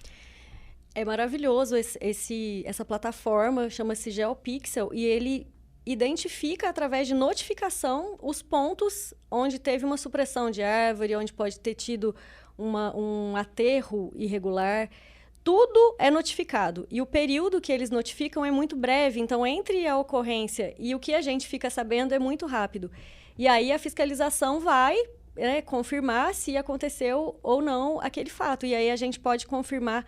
É maravilhoso essa plataforma, chama-se GeoPixel, e ele identifica através de notificação os pontos onde teve uma supressão de árvore, onde pode ter tido um aterro irregular. Tudo é notificado. E o período que eles notificam é muito breve. Então, entre a ocorrência e o que a gente fica sabendo é muito rápido. E aí, a fiscalização vai confirmar se aconteceu ou não aquele fato. E aí, a gente pode confirmar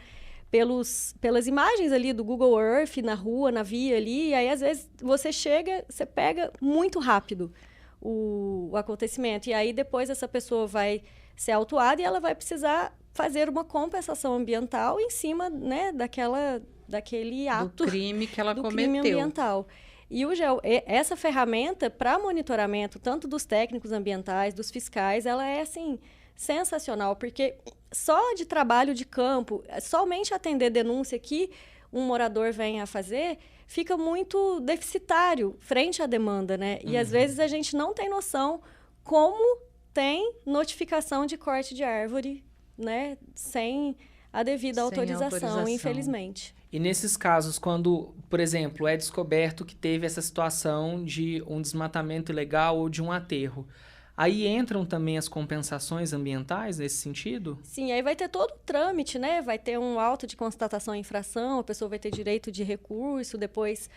pelas imagens ali do Google Earth, na rua, na via ali. E aí, às vezes, você pega muito rápido o acontecimento. E aí, depois, essa pessoa vai ser autuada e ela vai precisar fazer uma compensação ambiental em cima, né, daquele ato... Do crime que ela cometeu. Crime ambiental. E essa ferramenta, para monitoramento, tanto dos técnicos ambientais, dos fiscais, ela é, assim, sensacional, porque só de trabalho de campo, somente atender denúncia que um morador vem a fazer, fica muito deficitário frente à demanda, né? E, às vezes, a gente não tem noção como tem notificação de corte de árvore, né, sem a devida autorização, infelizmente. E nesses casos, quando, por exemplo, é descoberto que teve essa situação de um desmatamento ilegal ou de um aterro, Aí entram também as compensações ambientais nesse sentido? Sim, aí vai ter todo o trâmite, né? Vai ter um auto de constatação em infração, a pessoa vai ter direito de recurso, depois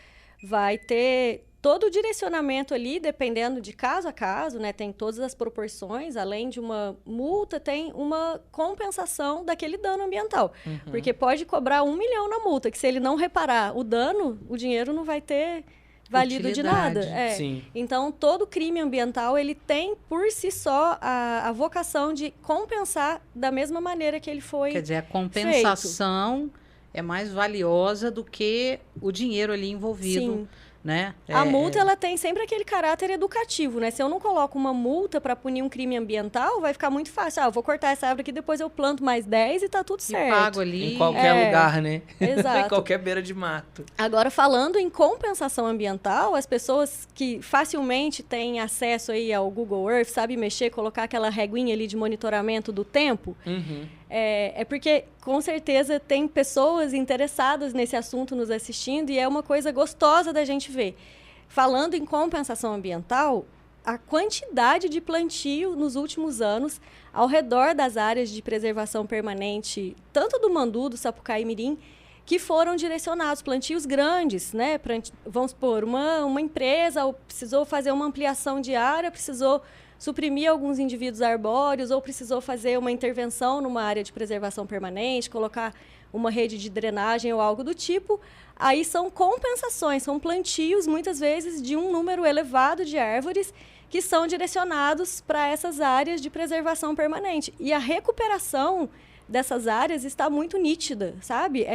vai ter todo o direcionamento ali, dependendo de caso a caso, né? Tem todas as proporções, além de uma multa, tem uma compensação daquele dano ambiental. Porque pode cobrar 1 milhão na multa, que se ele não reparar o dano, o dinheiro não vai ter valido de nada. Sim. Então, todo crime ambiental, ele tem por si só a vocação de compensar da mesma maneira que ele foi Quer dizer, a compensação é mais valiosa do que o dinheiro ali envolvido. Sim. Né? A multa, ela tem sempre aquele caráter educativo, né? Se eu não coloco uma multa para punir um crime ambiental, vai ficar muito fácil. Eu vou cortar essa árvore aqui, depois eu planto mais 10 e tá tudo certo. E pago ali. Em qualquer lugar, né? Exato. Em qualquer beira de mato. Agora, falando em compensação ambiental, as pessoas que facilmente têm acesso aí ao Google Earth, sabe mexer, colocar aquela reguinha ali de monitoramento do tempo, é porque, com certeza, tem pessoas interessadas nesse assunto nos assistindo e é uma coisa gostosa da gente ver. Falando em compensação ambiental, a quantidade de plantio nos últimos anos ao redor das áreas de preservação permanente, tanto do Mandu, do Sapucaí Mirim, que foram direcionados, plantios grandes, né? Vamos supor, uma empresa precisou fazer uma ampliação de área, precisou suprimir alguns indivíduos arbóreos ou precisou fazer uma intervenção numa área de preservação permanente, colocar uma rede de drenagem ou algo do tipo. Aí são compensações, são plantios, muitas vezes, de um número elevado de árvores que são direcionados para essas áreas de preservação permanente. E a recuperação dessas áreas está muito nítida, sabe?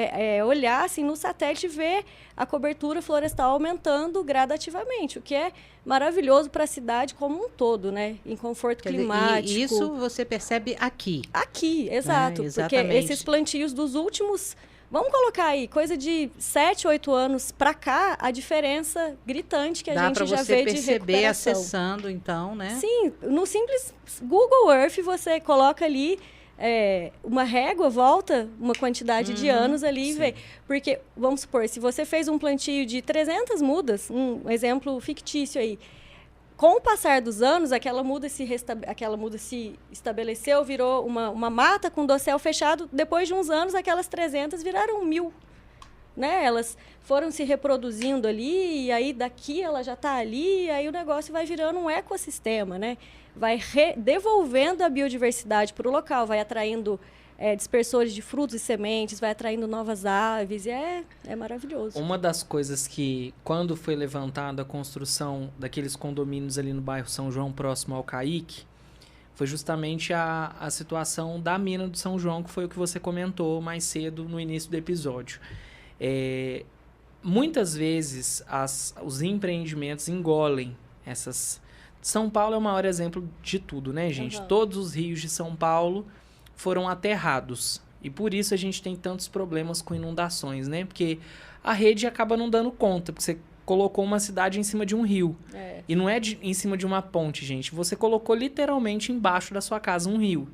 Olhar assim, no satélite e ver a cobertura florestal aumentando gradativamente, o que é maravilhoso para a cidade como um todo, né? Em conforto climático. E isso você percebe aqui. Aqui, exato. Porque esses plantios dos últimos... Vamos colocar aí, coisa de 7, 8 anos para cá, a diferença gritante que a gente já vê de recuperação. Dá para você perceber acessando, então, né? Sim, no simples Google Earth você coloca ali uma régua, volta uma quantidade de anos ali e vê. Porque, vamos supor, se você fez um plantio de 300 mudas, um exemplo fictício aí, com o passar dos anos, aquela muda se estabeleceu, virou uma mata com dossel fechado. Depois de uns anos, aquelas 300 viraram 1000. Né? Elas foram se reproduzindo ali, e aí daqui ela já está ali, e aí o negócio vai virando um ecossistema, né? Vai devolvendo a biodiversidade para o local, vai atraindo dispersores de frutos e sementes, vai atraindo novas aves, e é maravilhoso. Uma das coisas que, quando foi levantada a construção daqueles condomínios ali no bairro São João, próximo ao Caique, foi justamente a situação da mina do São João, que foi o que você comentou mais cedo no início do episódio. Muitas vezes os empreendimentos engolem essas... São Paulo é o maior exemplo de tudo, né, gente? Todos os rios de São Paulo foram aterrados. E por isso a gente tem tantos problemas com inundações, né? Porque a rede acaba não dando conta, porque você colocou uma cidade em cima de um rio. E não é em cima de uma ponte, gente. Você colocou literalmente embaixo da sua casa um rio.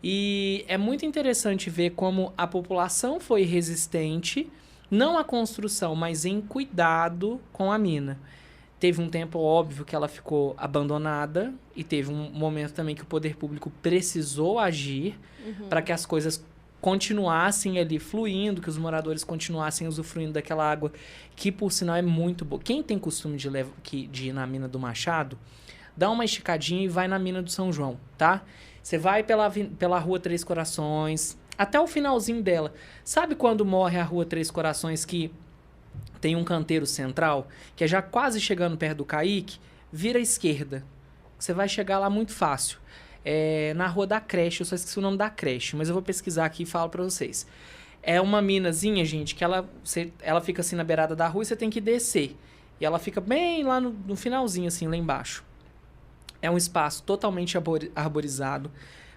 E é muito interessante ver como a população foi resistente, não à construção, mas em cuidado com a mina. Teve um tempo, óbvio, que ela ficou abandonada e teve um momento também que o poder público precisou agir para que as coisas continuassem ali fluindo, que os moradores continuassem usufruindo daquela água, que por sinal é muito boa. Quem tem costume de ir na mina do Machado, dá uma esticadinha e vai na mina do São João, tá? Você vai pela Rua Três Corações, até o finalzinho dela. Sabe quando morre a Rua Três Corações, que tem um canteiro central, que é já quase chegando perto do Caique? Vira à esquerda. Você vai chegar lá muito fácil. Na Rua da Creche, eu só esqueci o nome da creche, mas eu vou pesquisar aqui e falo pra vocês. É uma minazinha, gente, que ela fica assim na beirada da rua e você tem que descer. E ela fica bem lá no finalzinho, assim, lá embaixo. É um espaço totalmente arborizado.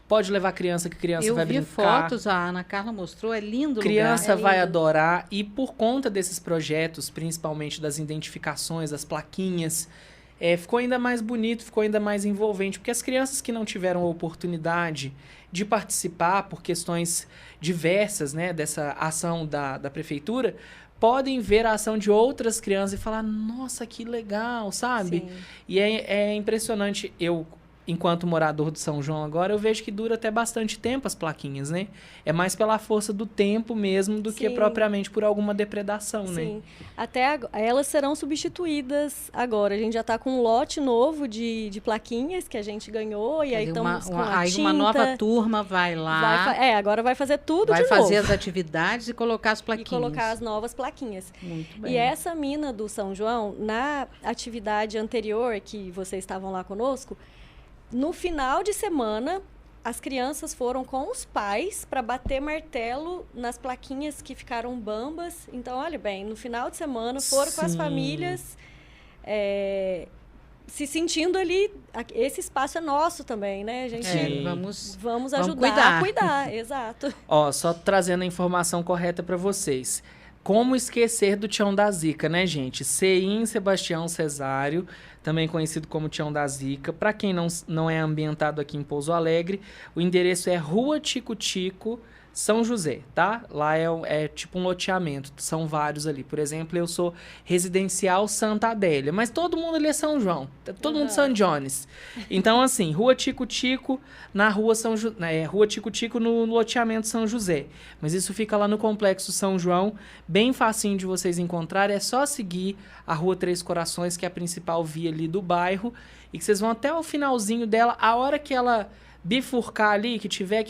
Pode levar criança, que criança vai brincar. Eu vi fotos, a Ana Carla mostrou, é lindo o lugar. Criança vai adorar. E por conta desses projetos, principalmente das identificações, das plaquinhas, ficou ainda mais bonito, ficou ainda mais envolvente. Porque as crianças que não tiveram a oportunidade de participar por questões diversas, né, dessa ação da prefeitura, podem ver a ação de outras crianças e falar, nossa, que legal, sabe? Sim. E é impressionante. Eu, enquanto morador do São João agora, eu vejo que dura até bastante tempo as plaquinhas, né? É mais pela força do tempo mesmo do que Sim. propriamente por alguma depredação, né? Sim. Até elas serão substituídas agora. A gente já está com um lote novo de plaquinhas que a gente ganhou e aí estamos com a aí tinta. uma nova turma vai lá, agora vai fazer tudo vai de novo. fazer as atividades e colocar as plaquinhas. E colocar as novas plaquinhas. Muito bem. E essa mina do São João, na atividade anterior que vocês estavam lá conosco, no final de semana, as crianças foram com os pais para bater martelo nas plaquinhas que ficaram bambas. Então, olha bem, no final de semana foram com as Sim. famílias se sentindo ali. Esse espaço é nosso também, né? A gente vamos ajudar a cuidar, exato. Ó, só trazendo a informação correta para vocês. Como esquecer do Tião da Zica, né, gente? Ceim Sebastião Cesário, também conhecido como Tião da Zica. Para quem não é ambientado aqui em Pouso Alegre, o endereço é Rua Tico Tico, São José, tá? Lá é tipo um loteamento, são vários ali. Por exemplo, eu sou residencial Santa Adélia, mas todo mundo ali é São João, todo mundo São Jones. Então, assim, Rua Tico Tico, na Rua Rua Tico Tico no loteamento São José. Mas isso fica lá no Complexo São João, bem facinho de vocês encontrarem, é só seguir a Rua Três Corações, que é a principal via ali do bairro, e que vocês vão até o finalzinho dela, a hora que ela bifurcar ali, que tiver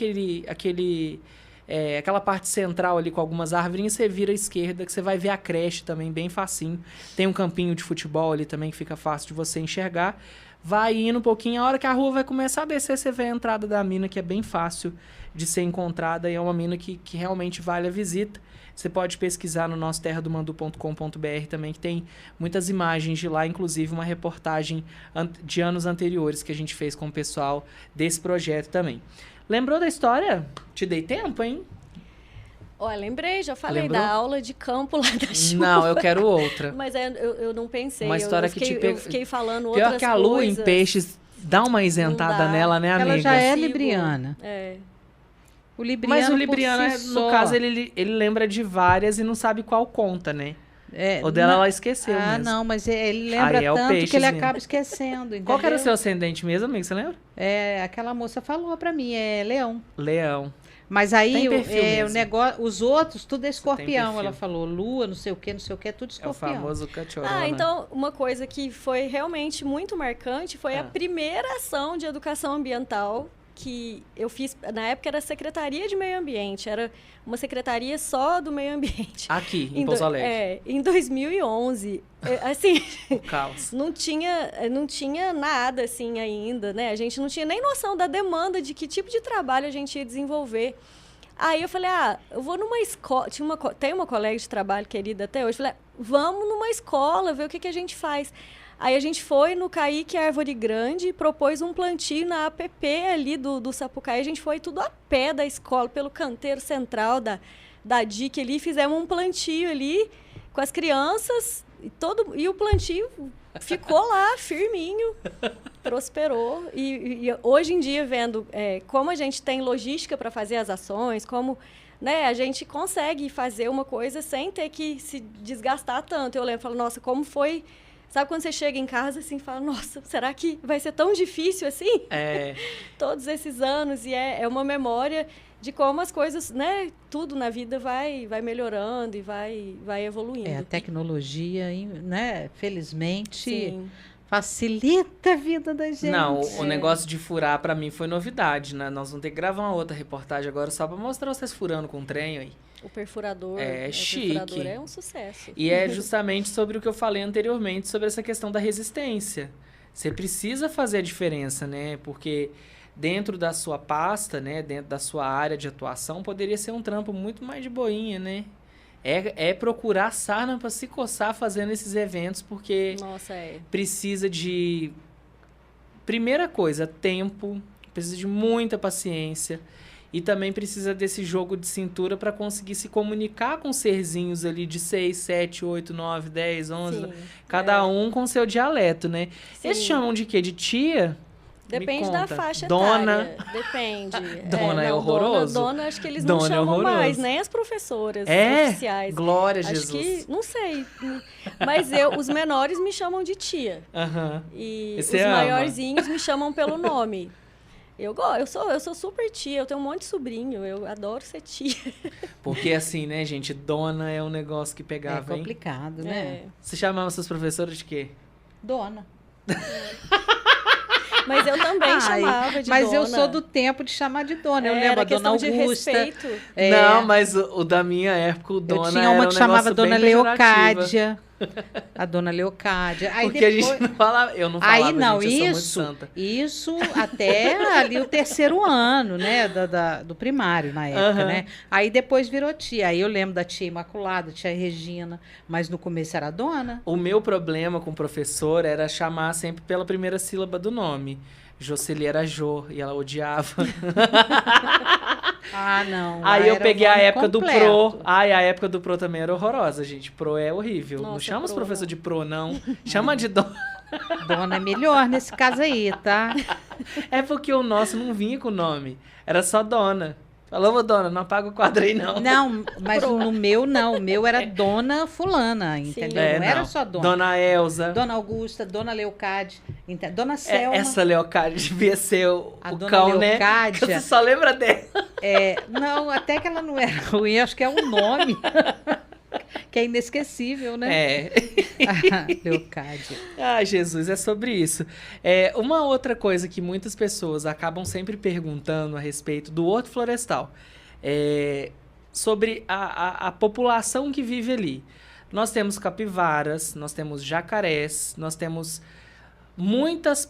aquela parte central ali com algumas árvores, você vira à esquerda, que você vai ver a creche também, bem facinho. Tem um campinho de futebol ali também, que fica fácil de você enxergar. Vai indo um pouquinho, a hora que a rua vai começar a descer, você vê a entrada da mina, que é bem fácil de ser encontrada, e é uma mina que realmente vale a visita. Você pode pesquisar no nosso terradomandu.com.br também, que tem muitas imagens de lá, inclusive uma reportagem de anos anteriores que a gente fez com o pessoal desse projeto também. Lembrou da história? Te dei tempo, hein? Olha, lembrei, já falei Lembrou? da aula de campo lá da chuva. Não, eu quero outra. Mas eu não pensei. Uma história eu fiquei, que te pega. Eu fiquei falando outras Pior que a lua em coisas. peixes dá uma isentada dá. nela, né, amiga? Ela já é Consigo. libriana. É. O libriano, Mas o libriano, por si no só, caso, ele lembra de várias e não sabe qual conta, né? é, O dela não- ela esqueceu Ah, mesmo. não, mas ele lembra Aí é o tanto que ele peixezinho. acaba esquecendo, Qual que era o entendeu? seu ascendente mesmo, amigo? Você lembra? É, aquela moça falou pra mim, é leão. Leão. Mas aí Tem perfil o mesmo. negócio, os outros, tudo é escorpião. perfil. Ela falou, lua, não sei o que, é tudo É o escorpião. famoso cachorro. Ah, então, uma coisa que foi realmente muito marcante foi a primeira ação de educação ambiental que eu fiz. Na época era a Secretaria de Meio Ambiente, era uma secretaria só do meio ambiente. Aqui, em Pouso Alegre. Em 2011, assim, O caos. não tinha nada assim ainda, né? A gente não tinha nem noção da demanda de que tipo de trabalho a gente ia desenvolver. Aí eu falei, eu vou numa escola, tem uma colega de trabalho querida até hoje, falei, vamos numa escola, ver o que a gente faz. Aí a gente foi no Caíque Árvore Grande, propôs um plantio na APP ali do Sapucaí, a gente foi tudo a pé da escola, pelo canteiro central da DIC ali, fizemos um plantio ali com as crianças, e o plantio ficou lá, firminho, prosperou. E hoje em dia, vendo como a gente tem logística para fazer as ações, como, né, a gente consegue fazer uma coisa sem ter que se desgastar tanto. Eu lembro, falo, nossa, como foi... Sabe quando você chega em casa assim e fala, nossa, será que vai ser tão difícil assim? É, Todos esses anos, e é uma memória de como as coisas, né, tudo na vida vai melhorando e vai evoluindo. É, a tecnologia, né, felizmente, Sim. facilita a vida da gente. não, o negócio de furar pra mim foi novidade, né? Nós vamos ter que gravar uma outra reportagem agora só pra mostrar vocês furando com o trem aí. O perfurador, É chique. o perfurador é um sucesso. E é justamente sobre o que eu falei anteriormente, sobre essa questão da resistência. Você precisa fazer a diferença, né? Porque dentro da sua pasta, né? Dentro da sua área de atuação, poderia ser um trampo muito mais de boinha, né? É procurar sarna para se coçar fazendo esses eventos, porque Nossa, precisa de... Primeira coisa, tempo, precisa de muita paciência. E também precisa desse jogo de cintura para conseguir se comunicar com serzinhos ali de 6, 7, 8, 9, 10, 11. Sim, Cada um com seu dialeto, né? Eles Sim. chamam de quê? De tia? Depende da faixa Dona. etária. Depende. Dona é não, horroroso? Dona, acho que eles Dona não é chamam horroroso. mais, nem as professoras oficiais. Glória a Acho Jesus. que, não sei. Mas os menores me chamam de tia. Aham. E E você os ama? maiorzinhos me chamam pelo nome. Eu sou super tia, eu tenho um monte de sobrinho, eu adoro ser tia. Porque assim, né, gente, dona é um negócio que É pegava, hein? complicado, né? Você chamava seus professores de quê? Dona. Mas eu também chamava de mas dona. eu sou do tempo de chamar de dona. Eu lembro a Dona questão de Augusta. respeito. Não, mas o da minha época, o dona Eu tinha uma era que um chamava negócio Dona bem pejorativo. Leocádia. A Dona Leocádia. Aí Porque depois... a gente não falava, eu não falava, Aí não, gente, eu isso, sou muito santa. isso até ali o terceiro ano, né, do primário na época, Aham. né? Aí depois virou tia. Aí eu lembro da tia Imaculada, tia Regina, mas no começo era Dona. O meu problema com o professor era chamar sempre pela primeira sílaba do nome. Jocely era Jô, e ela odiava. Ah, não. lá Aí eu era o peguei a nome época do completo. Pro. Ai, a época do Pro também era horrorosa, gente. Pro é horrível. Não Nossa, chama os Pro, professores não. de Pro, não. Chama de Dona. Dona é melhor nesse caso aí, tá? É porque o nosso não vinha com nome. Era só Dona. Falou, ô Dona, não apaga o quadro aí, não. Não, mas no meu não. O meu era Dona Fulana, entendeu? É, não era só Dona. Dona Elza. Dona Augusta, Dona Leocádia, Dona Selma. Essa Leocádia devia ser o A Dona cão, né? Leocádia. Que você só lembra dela. Não, até que ela não era ruim, acho que é um nome. Que é inesquecível, né? É. Leocádia. Ai, Jesus, é sobre isso. Uma outra coisa que muitas pessoas acabam sempre perguntando a respeito do horto florestal é sobre a população que vive ali. Nós temos capivaras, nós temos jacarés, nós temos muitas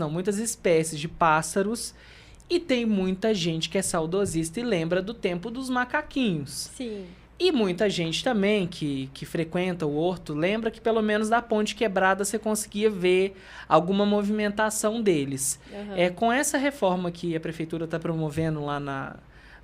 muitas espécies de pássaros e tem muita gente que é saudosista e lembra do tempo dos macaquinhos. Sim. E muita gente também que frequenta o horto lembra que pelo menos da Ponte Quebrada você conseguia ver alguma movimentação deles. Uhum. Com essa reforma que a prefeitura está promovendo lá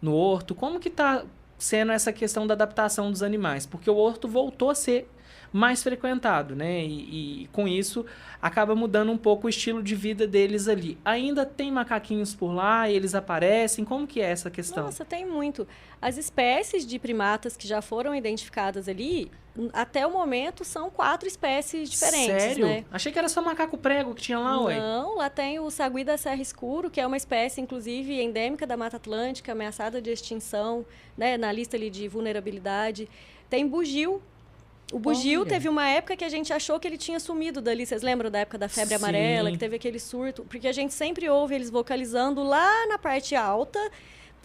no horto, como que está sendo essa questão da adaptação dos animais? Porque o horto voltou a ser mais frequentado, né? E com isso acaba mudando um pouco o estilo de vida deles ali. Ainda tem macaquinhos por lá, eles aparecem? Como que é essa questão? Nossa, tem muito. As espécies de primatas que já foram identificadas ali, até o momento, são 4 espécies diferentes. Sério? Né? Achei que era só macaco prego que tinha lá, ué. Não, lá tem o sagui da serra escuro, que é uma espécie, inclusive, endêmica da Mata Atlântica, ameaçada de extinção, né, na lista ali de vulnerabilidade. Tem bugio. O bugio teve uma época que a gente achou que ele tinha sumido dali. Vocês lembram da época da febre Sim. amarela, que teve aquele surto? Porque a gente sempre ouve eles vocalizando lá na parte alta,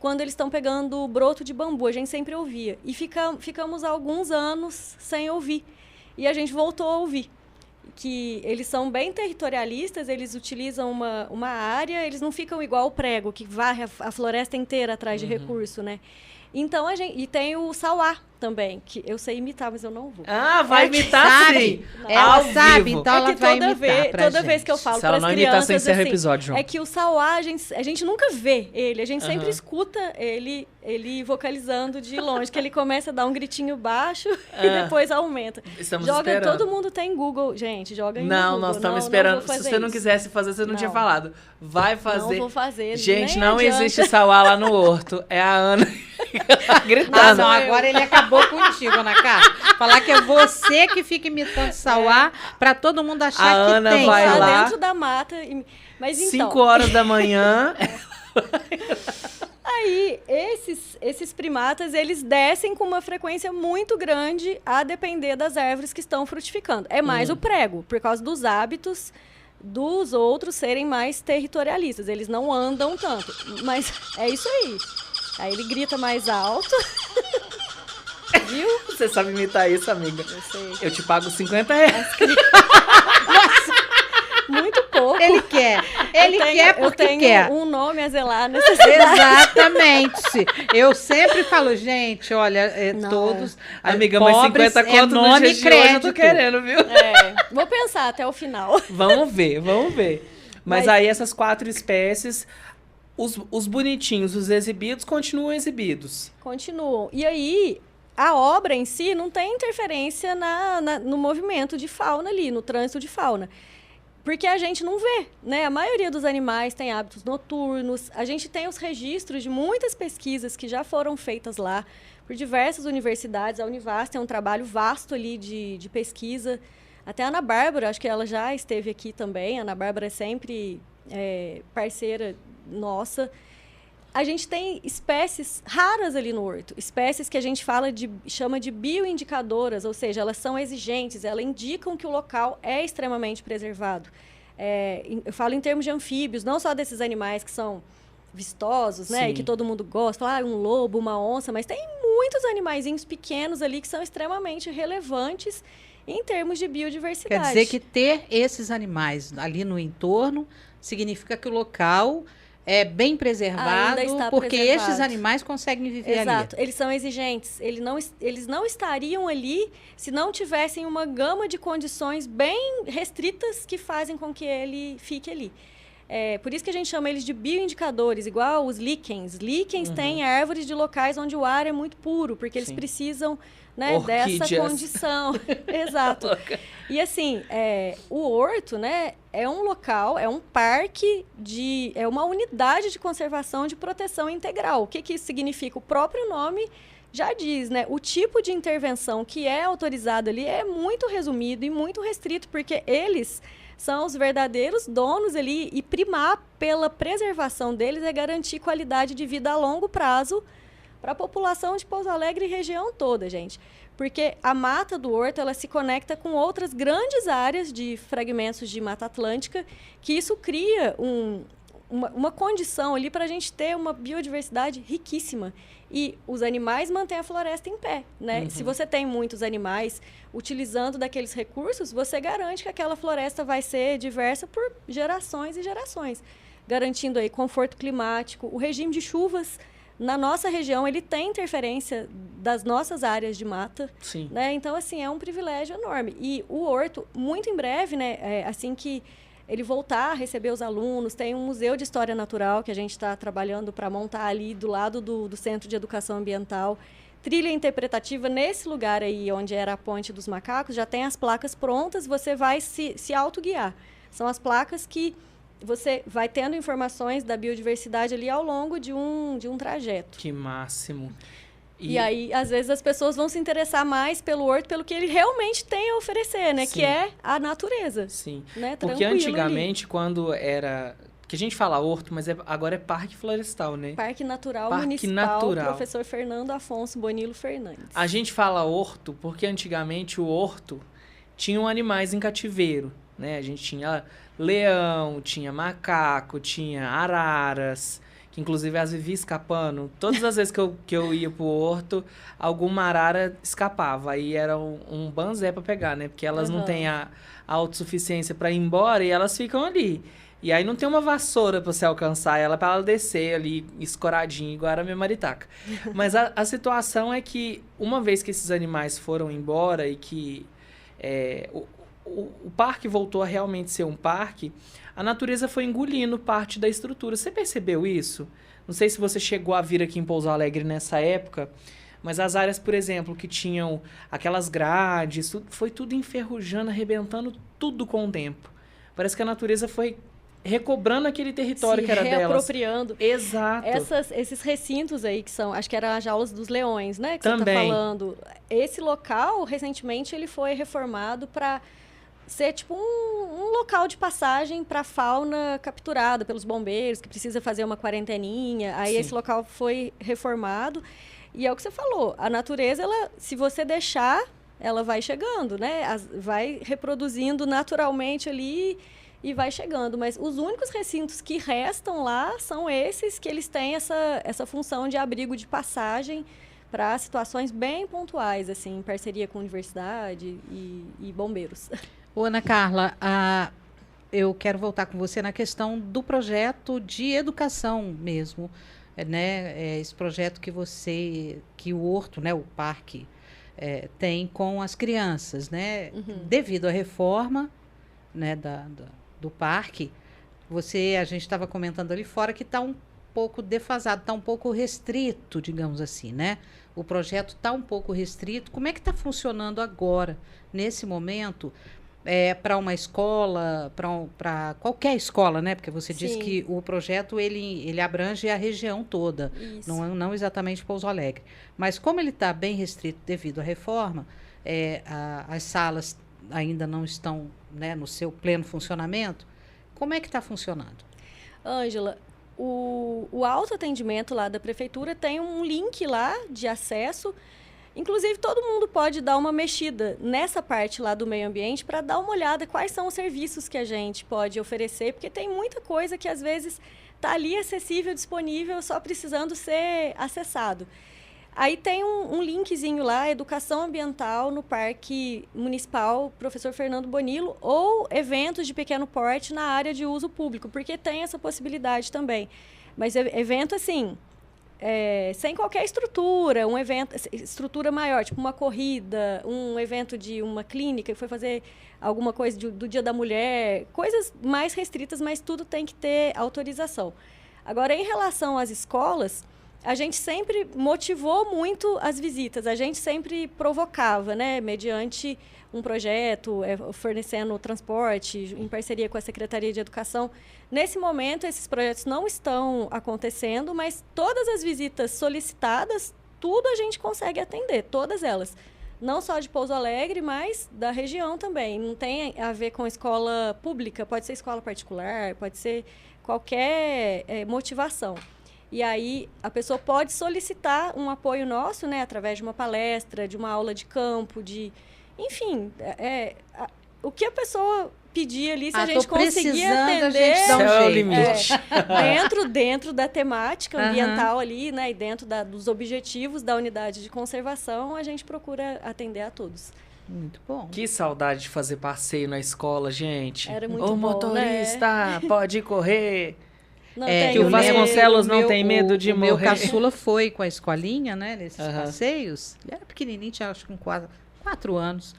quando eles estão pegando broto de bambu. A gente sempre ouvia. E ficamos alguns anos sem ouvir. E a gente voltou a ouvir. Que eles são bem territorialistas, eles utilizam uma área, eles não ficam igual o prego, que varre a floresta inteira atrás de recurso, né? Então, e tem o sauá também, que eu sei imitar, mas eu não vou. Ah, vai imitar sabe? sim. Ela Ao sabe, vivo. então ela vai imitar pra toda gente. vez que eu falo Se para ela as não imitar, crianças, você encerra o assim, episódio, João. é que o sauá, a gente nunca vê ele, a gente sempre Aham. escuta ele vocalizando de longe, que ele começa a dar um gritinho baixo e depois aumenta. Estamos Joga, esperando. todo mundo tem Google, gente, joga em Não, Google. nós estamos Não esperando. vou Se fazer você não isso. quisesse fazer, você não tinha falado. Vai fazer. Não vou fazer. Gente, nem não adianta. existe sauá lá no horto. É a Ana Ah, gritando. não, agora ele acabou contigo, Ana Cá. Falar que é você que fica imitando Sauá pra todo mundo achar A que Ana tem. vai Tá lá. dentro da mata. Mas então, 5 horas da manhã. aí esses primatas, eles descem com uma frequência muito grande a depender das árvores que estão frutificando. É mais o prego, por causa dos hábitos dos outros serem mais territorialistas. Eles não andam tanto. Mas é isso aí. Aí ele grita mais alto. Viu? Você sabe imitar isso, amiga? Eu sei. Eu te pago R$50. Muito pouco. Ele quer. Ele quer porque eu tenho quer. um nome a zelar nessa cidade. Exatamente. Eu sempre falo, gente, olha, Não. todos. Amiga, mas pobres 50 conto no nome dia e de hoje eu crédito. tô querendo, viu? Vou pensar até o final. Vamos ver, vamos ver. Mas Mas- aí essas 4 espécies, os bonitinhos, os exibidos, continuam exibidos. Continuam. E aí, a obra em si não tem interferência no movimento de fauna ali, no trânsito de fauna. Porque a gente não vê, né? A maioria dos animais tem hábitos noturnos. A gente tem os registros de muitas pesquisas que já foram feitas lá por diversas universidades. A Univasf tem um trabalho vasto ali de pesquisa. Até a Ana Bárbara, acho que ela já esteve aqui também. A Ana Bárbara é sempre parceira nossa. A gente tem espécies raras ali no horto. Espécies que a gente chama de bioindicadoras, ou seja, elas são exigentes, elas indicam que o local é extremamente preservado. Eu falo em termos de anfíbios, não só desses animais que são vistosos, né? E que todo mundo gosta, um lobo, uma onça, mas tem muitos animaizinhos pequenos ali que são extremamente relevantes em termos de biodiversidade. Quer dizer que ter esses animais ali no entorno significa que o local é bem preservado, porque estes animais conseguem viver ali. Exato, eles são exigentes. Eles não estariam ali se não tivessem uma gama de condições bem restritas que fazem com que ele fique ali. Por isso que a gente chama eles de bioindicadores, igual os líquens. Líquens têm árvores de locais onde o ar é muito puro, porque eles precisam, né, dessa condição. Exato. E assim, o horto, né, é um local, é um parque, é uma unidade de conservação de proteção integral. O que isso significa? O próprio nome já diz, né? O tipo de intervenção que é autorizado ali é muito resumido e muito restrito, porque eles são os verdadeiros donos ali, e primar pela preservação deles é garantir qualidade de vida a longo prazo para a população de Pouso Alegre e região toda, gente. Porque a mata do horto, ela se conecta com outras grandes áreas de fragmentos de Mata Atlântica, que isso cria uma condição ali para a gente ter uma biodiversidade riquíssima. E os animais mantêm a floresta em pé, né? Se você tem muitos animais utilizando daqueles recursos, você garante que aquela floresta vai ser diversa por gerações e gerações, garantindo aí conforto climático. O regime de chuvas na nossa região, ele tem interferência das nossas áreas de mata. Sim. Né? Então, assim, é um privilégio enorme. E o horto, muito em breve, né, assim que ele voltar a receber os alunos, tem um museu de história natural que a gente está trabalhando para montar ali do lado do Centro de Educação Ambiental. Trilha interpretativa nesse lugar aí, onde era a Ponte dos Macacos, já tem as placas prontas, você vai se autoguiar. São as placas que você vai tendo informações da biodiversidade ali ao longo de um trajeto. Que máximo. E aí, às vezes, as pessoas vão se interessar mais pelo horto, pelo que ele realmente tem a oferecer, né? Sim. Que é a natureza. Sim. Né? Porque antigamente, quando era... Que a gente fala horto, mas agora é parque florestal, né? Parque Natural Municipal, professor Fernando Afonso Bonilo Fernandes. A gente fala horto porque antigamente o horto tinham animais em cativeiro, né? A gente tinha leão, tinha macaco, tinha araras, que inclusive elas viviam escapando. Todas as vezes que eu ia pro horto, alguma arara escapava. Aí era um banzé pra pegar, né? Porque elas não têm a autossuficiência pra ir embora e elas ficam ali. E aí não tem uma vassoura pra você alcançar ela, pra ela descer ali escoradinha, igual a minha maritaca. Mas a situação é que, uma vez que esses animais foram embora e que o parque voltou a realmente ser um parque, a natureza foi engolindo parte da estrutura. Você percebeu isso? Não sei se você chegou a vir aqui em Pouso Alegre nessa época, mas as áreas, por exemplo, que tinham aquelas grades, foi tudo enferrujando, arrebentando tudo com o tempo. Parece que a natureza foi recobrando aquele território que era delas. Reapropriando. Exato. Esses recintos aí que são, acho que eram as jaulas dos leões, né? Que também. Você tá falando. Esse local, recentemente, ele foi reformado para ser tipo um local de passagem para fauna capturada pelos bombeiros, que precisa fazer uma quarenteninha. Aí esse local foi reformado. E é o que você falou, a natureza, ela, se você deixar, ela vai chegando, né? Vai reproduzindo naturalmente ali e vai chegando. Mas os únicos recintos que restam lá são esses que eles têm essa função de abrigo de passagem para situações bem pontuais, assim, em parceria com a universidade e bombeiros. Ô, Ana Carla, eu quero voltar com você na questão do projeto de educação mesmo, né? Esse projeto que o Horto, né, o parque, tem com as crianças, né? Devido à reforma, né, do parque, a gente estava comentando ali fora que está um pouco defasado, está um pouco restrito, digamos assim, né? O projeto está um pouco restrito. Como é que está funcionando agora, nesse momento, para uma escola, para qualquer escola, né? Porque você disse Sim. que o projeto ele abrange a região toda, Isso. não exatamente Pouso Alegre. Mas como ele está bem restrito devido à reforma, as salas ainda não estão, né, no seu pleno funcionamento, como é que está funcionando? Ângela, o autoatendimento lá da prefeitura tem um link lá de acesso. Inclusive, todo mundo pode dar uma mexida nessa parte lá do meio ambiente para dar uma olhada quais são os serviços que a gente pode oferecer, porque tem muita coisa que às vezes está ali acessível, disponível, só precisando ser acessado. Aí tem um linkzinho lá, Educação Ambiental no Parque Municipal Professor Fernando Bonillo, ou eventos de pequeno porte na área de uso público, porque tem essa possibilidade também. Mas evento assim, sem qualquer estrutura, um evento, estrutura maior, tipo uma corrida, um evento de uma clínica que foi fazer alguma coisa do Dia da Mulher, coisas mais restritas, mas tudo tem que ter autorização. Agora, em relação às escolas, a gente sempre motivou muito as visitas, a gente sempre provocava, né, mediante um projeto, fornecendo transporte, em parceria com a Secretaria de Educação. Nesse momento, esses projetos não estão acontecendo, mas todas as visitas solicitadas, tudo a gente consegue atender, todas elas. Não só de Pouso Alegre, mas da região também. Não tem a ver com escola pública, pode ser escola particular, pode ser qualquer motivação. E aí, a pessoa pode solicitar um apoio nosso, né, através de uma palestra, de uma aula de campo, enfim, o que a pessoa pedir ali, se a gente conseguir atender, é o limite. Dentro da temática ambiental ali, né, e dentro dos objetivos da unidade de conservação, a gente procura atender a todos. Muito bom. Que saudade de fazer passeio na escola, gente. Era muito bom, motorista, né? Pode correr. Não que o Vasconcelos não tem medo de morrer. O meu caçula foi com a escolinha, né, nesses passeios. Ele era pequenininho, tinha acho que com 4 anos.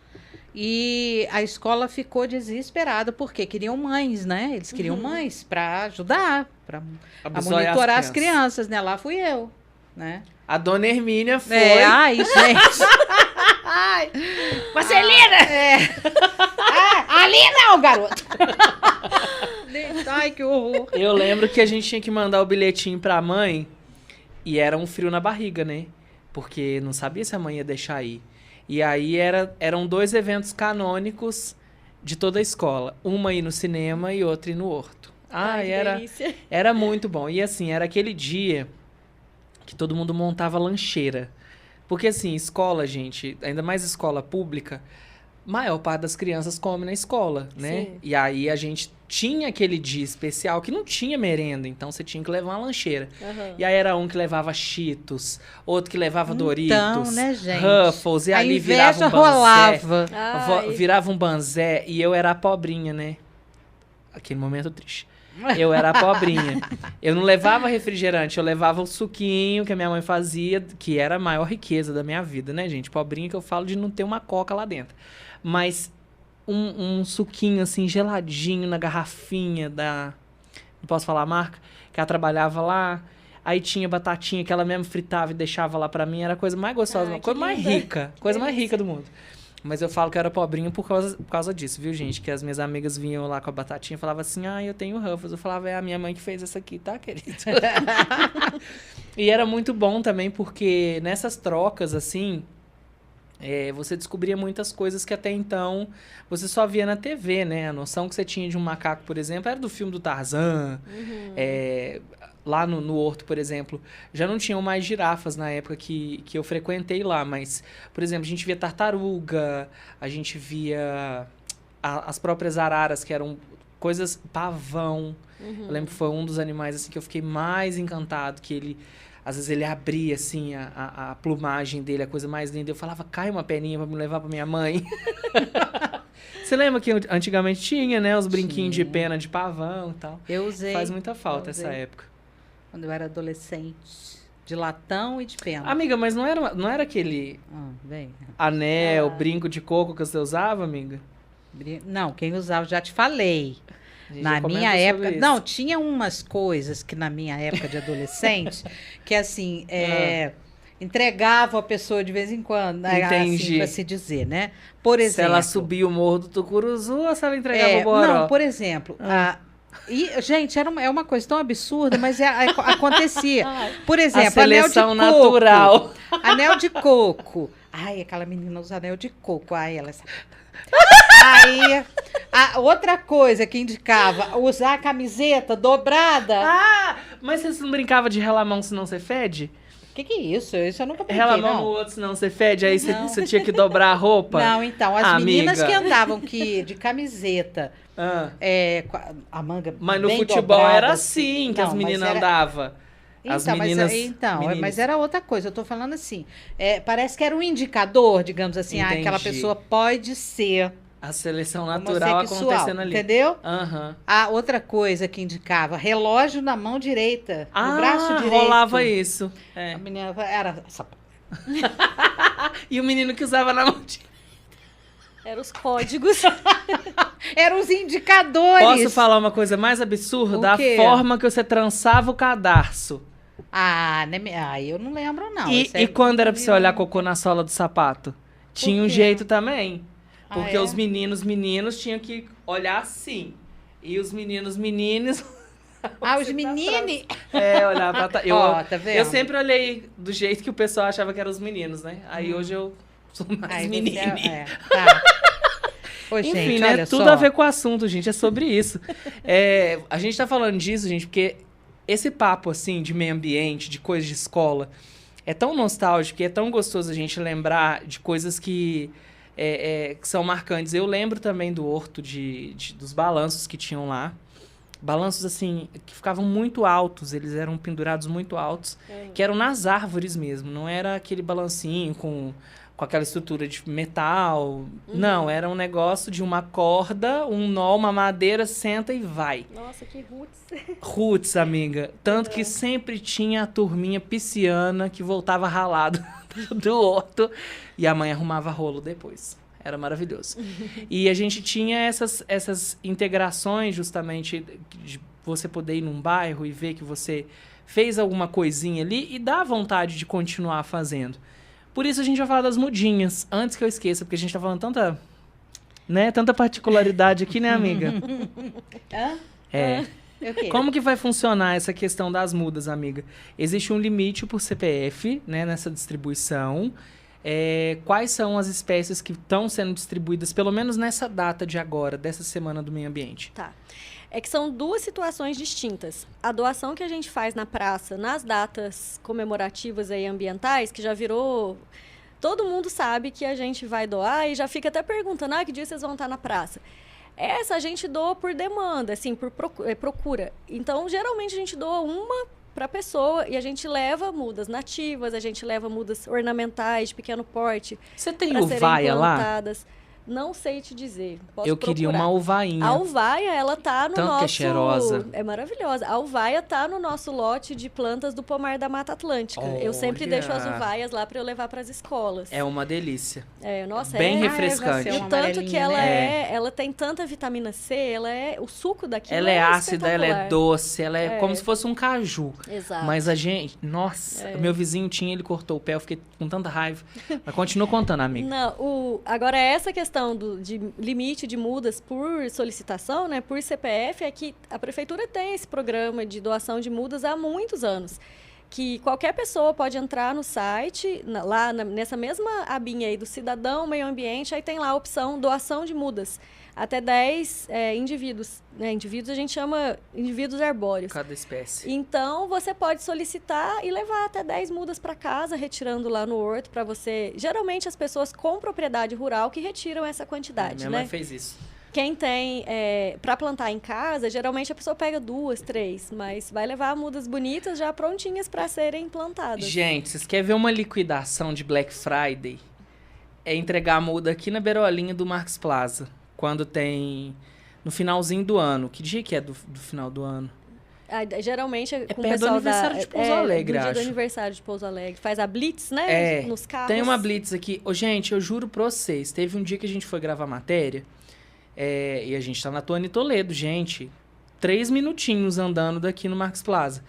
E a escola ficou desesperada, porque queriam mães, né? Eles queriam mães para ajudar, para monitorar as crianças, né? Lá fui eu, né? A dona Hermínia foi. Ai, gente. Marcelina! Ali não, garoto! Ai, que horror. Eu lembro que a gente tinha que mandar o bilhetinho pra mãe e era um frio na barriga, né? Porque não sabia se a mãe ia deixar ir. E aí eram 2 eventos canônicos de toda a escola. Uma ir no cinema e outra ir no horto. Era muito bom. E assim, era aquele dia que todo mundo montava lancheira. Porque assim, escola, gente, ainda mais escola pública, maior parte das crianças come na escola, né? Sim. E aí a gente tinha aquele dia especial que não tinha merenda, então você tinha que levar uma lancheira. E aí era um que levava Cheetos, outro que levava Doritos, né, gente? Ruffles, e ali virava um rolava. Virava um banzé, e eu era a pobrinha, né? Aquele momento triste. Eu era a pobrinha. Eu não levava refrigerante, eu levava o suquinho que a minha mãe fazia, que era a maior riqueza da minha vida, né, gente? Pobrinha que eu falo de não ter uma coca lá dentro. Mas um suquinho, assim, geladinho na garrafinha da... Não posso falar a marca? Que ela trabalhava lá. Aí tinha batatinha que ela mesmo fritava e deixava lá pra mim. Era a coisa mais gostosa, coisa mais rica. Coisa mais rica do mundo. Mas eu falo que eu era pobrinho por causa disso, viu, gente? Que as minhas amigas vinham lá com a batatinha e falavam assim, eu tenho Ruffles. Eu falava, é a minha mãe que fez essa aqui, tá, querido? E era muito bom também, porque nessas trocas, assim, você descobria muitas coisas que até então você só via na TV, né? A noção que você tinha de um macaco, por exemplo, era do filme do Tarzan. Lá no Horto, por exemplo, já não tinham mais girafas na época que eu frequentei lá, mas, por exemplo, a gente via tartaruga, a gente via as próprias araras, que eram coisas, pavão. Eu lembro que foi um dos animais assim, que eu fiquei mais encantado, que ele, às vezes ele abria assim, a plumagem dele, a coisa mais linda. Eu falava, cai uma peninha pra me levar pra minha mãe. Você lembra que antigamente tinha, né, os brinquinhos de pena de pavão e tal? Eu usei. Faz muita falta essa época. Quando eu era adolescente, de latão e de pena. Amiga, mas não era aquele anel, brinco de coco que você usava, amiga? Não, quem usava, já te falei. Na minha época... Não, tinha umas coisas que na minha época de adolescente, que assim, entregavam a pessoa de vez em quando, né? Entendi. Assim, para se dizer, né? Por exemplo... Se ela subia o Morro do Tucuruzu ou se ela entregava o boró? Não, por exemplo... gente, é uma coisa tão absurda, mas acontecia. Por exemplo, a seleção anel de natural. coco. Anel de coco. Ai, aquela menina usa anel de coco. Ai, ela... Aí, outra coisa que indicava, usar a camiseta dobrada. Ah, mas você não brincava de relar a mão senão você fede? Que é isso? Isso eu nunca brinquei, Rela a mão não. no outro senão você fede, aí você tinha que dobrar a roupa? Não, então, as meninas amiga. que andavam de camiseta, com a manga Mas no bem futebol dobrada, era assim que Não, as mas meninas era- andavam. As meninas... mas era outra coisa. Eu tô falando assim, parece que era um indicador, digamos assim, aquela Entendi. pessoa pode ser A seleção natural homossexual, acontecendo ali. entendeu? Aham. A outra coisa que indicava, relógio na mão direita, Ah, no braço direito. rolava isso. É. A menina era essa. E o menino que usava na mão de... Eram os códigos. Eram os indicadores. Posso falar uma coisa mais absurda? O quê? A forma que você trançava o cadarço. Eu não lembro, não. E, Isso aí e quando era pra eu você não vi, olhar não. cocô na sola do sapato? Tinha um quê? jeito também. Ah, Porque é? os meninos tinham que olhar assim. E os meninos Os meninos. olhar pra trás. Eu, Ó, tá vendo? eu sempre olhei do jeito que o pessoal achava que eram os meninos, né? Aí hoje eu sou mais Aí você menino. tá. Ô, Enfim, gente, né? olha Tudo só. a ver com o assunto, gente. É sobre isso. A gente tá falando disso, gente, porque esse papo, assim, de meio ambiente, de coisas de escola, é tão nostálgico e é tão gostoso a gente lembrar de coisas que são marcantes. Eu lembro também do horto, dos balanços que tinham lá. Balanços, assim, que ficavam muito altos. Eles eram pendurados muito altos, que eram nas árvores mesmo. Não era aquele balancinho com aquela estrutura de metal. Não, era um negócio de uma corda, um nó, uma madeira, senta e vai. Nossa, que roots. Roots, amiga. Tanto que sempre tinha a turminha pisciana que voltava ralado do horto e a mãe arrumava rolo depois. Era maravilhoso. E a gente tinha essas integrações justamente de você poder ir num bairro e ver que você fez alguma coisinha ali e dá vontade de continuar fazendo. Por isso a gente vai falar das mudinhas, antes que eu esqueça, porque a gente tá falando tanta particularidade aqui, né, amiga? Hã? O quê? Como que vai funcionar essa questão das mudas, amiga? Existe um limite por CPF, né, nessa distribuição. Quais são as espécies que estão sendo distribuídas, pelo menos nessa data de agora, dessa Semana do Meio Ambiente? Tá. É que são duas situações distintas. A doação que a gente faz na praça, nas datas comemorativas aí ambientais, que já virou... Todo mundo sabe que a gente vai doar e já fica até perguntando, que dia vocês vão estar na praça? Essa a gente doa por demanda, assim, por procura. Então, geralmente a gente doa uma para a pessoa e a gente leva mudas nativas, a gente leva mudas ornamentais de pequeno porte. Você tem para serem uvaia lá? plantadas. Não sei te dizer. Posso Eu queria procurar. uma uvainha. A uvaia, ela tá no Tanto nosso... que é cheirosa. É maravilhosa. A uvaia tá no nosso lote de plantas do pomar da Mata Atlântica. Eu sempre Olha! deixo as uvaias lá para eu levar para as escolas. É uma delícia. Nossa, Bem é... refrescante. vai ser E uma tanto que ela amarelinha, ela tem tanta vitamina C, o suco daquilo Ela é ácida, ela é espetacular. doce, ela é como se fosse um caju. Exato. Mas a gente... Nossa, meu vizinho tinha, ele cortou o pé, eu fiquei com tanta raiva. Mas continua contando, amiga. Não, agora essa questão de limite de mudas por solicitação, né, por CPF, é que a prefeitura tem esse programa de doação de mudas há muitos anos. Que qualquer pessoa pode entrar no site, nessa mesma abinha aí do Cidadão Meio Ambiente, aí tem lá a opção doação de mudas. Até 10 indivíduos. Né? Indivíduos a gente chama indivíduos arbóreos. Cada espécie. Então, você pode solicitar e levar até 10 mudas para casa, retirando lá no horto para você... Geralmente, as pessoas com propriedade rural que retiram essa quantidade, Minha né? mãe fez isso. Quem tem para plantar em casa, geralmente a pessoa pega 2, 3, mas vai levar mudas bonitas já prontinhas para serem plantadas. Gente, vocês querem ver uma liquidação de Black Friday? É entregar a muda aqui na beirolinha do Marques Plaza. Quando tem... No finalzinho do ano. Que dia que é do final do ano? Geralmente É com o perto do pessoal aniversário de Pouso Alegre, do dia do acho. aniversário de Pouso Alegre. Faz a Blitz, né? Nos carros. Tem uma Blitz aqui. Gente, eu juro pra vocês. Teve um dia que a gente foi gravar matéria. E a gente tá na Tony Toledo, gente. 3 minutinhos andando daqui no Marques Plaza.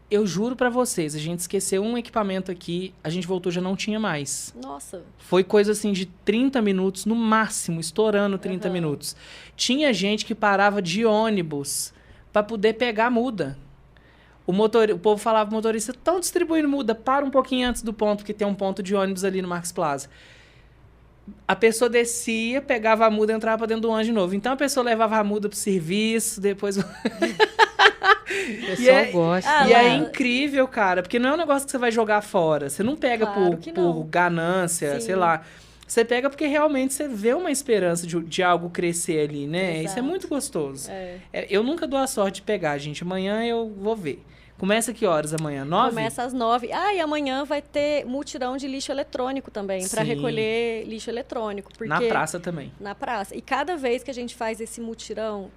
Eu juro pra vocês, a gente esqueceu um equipamento aqui, a gente voltou, já não tinha mais. Nossa. Foi coisa assim de 30 minutos, no máximo, estourando 30 minutos. Tinha gente que parava de ônibus pra poder pegar a muda. O povo falava pro motorista, estão distribuindo muda, para um pouquinho antes do ponto, porque tem um ponto de ônibus ali no Marcos Plaza. A pessoa descia, pegava a muda e entrava pra dentro do ônibus de novo. Então a pessoa levava a muda pro serviço, depois... O pessoal gosta. E é incrível, cara, porque não é um negócio que você vai jogar fora. Você não pega por ganância, sei lá. Você pega porque realmente você vê uma esperança de algo crescer ali, né? Exato. Isso é muito gostoso. Eu nunca dou a sorte de pegar, gente. Amanhã eu vou ver. Começa que horas amanhã? 9? Começa às 9. E amanhã vai ter mutirão de lixo eletrônico também, para recolher lixo eletrônico. Porque na praça também. Na praça. E cada vez que a gente faz esse mutirão,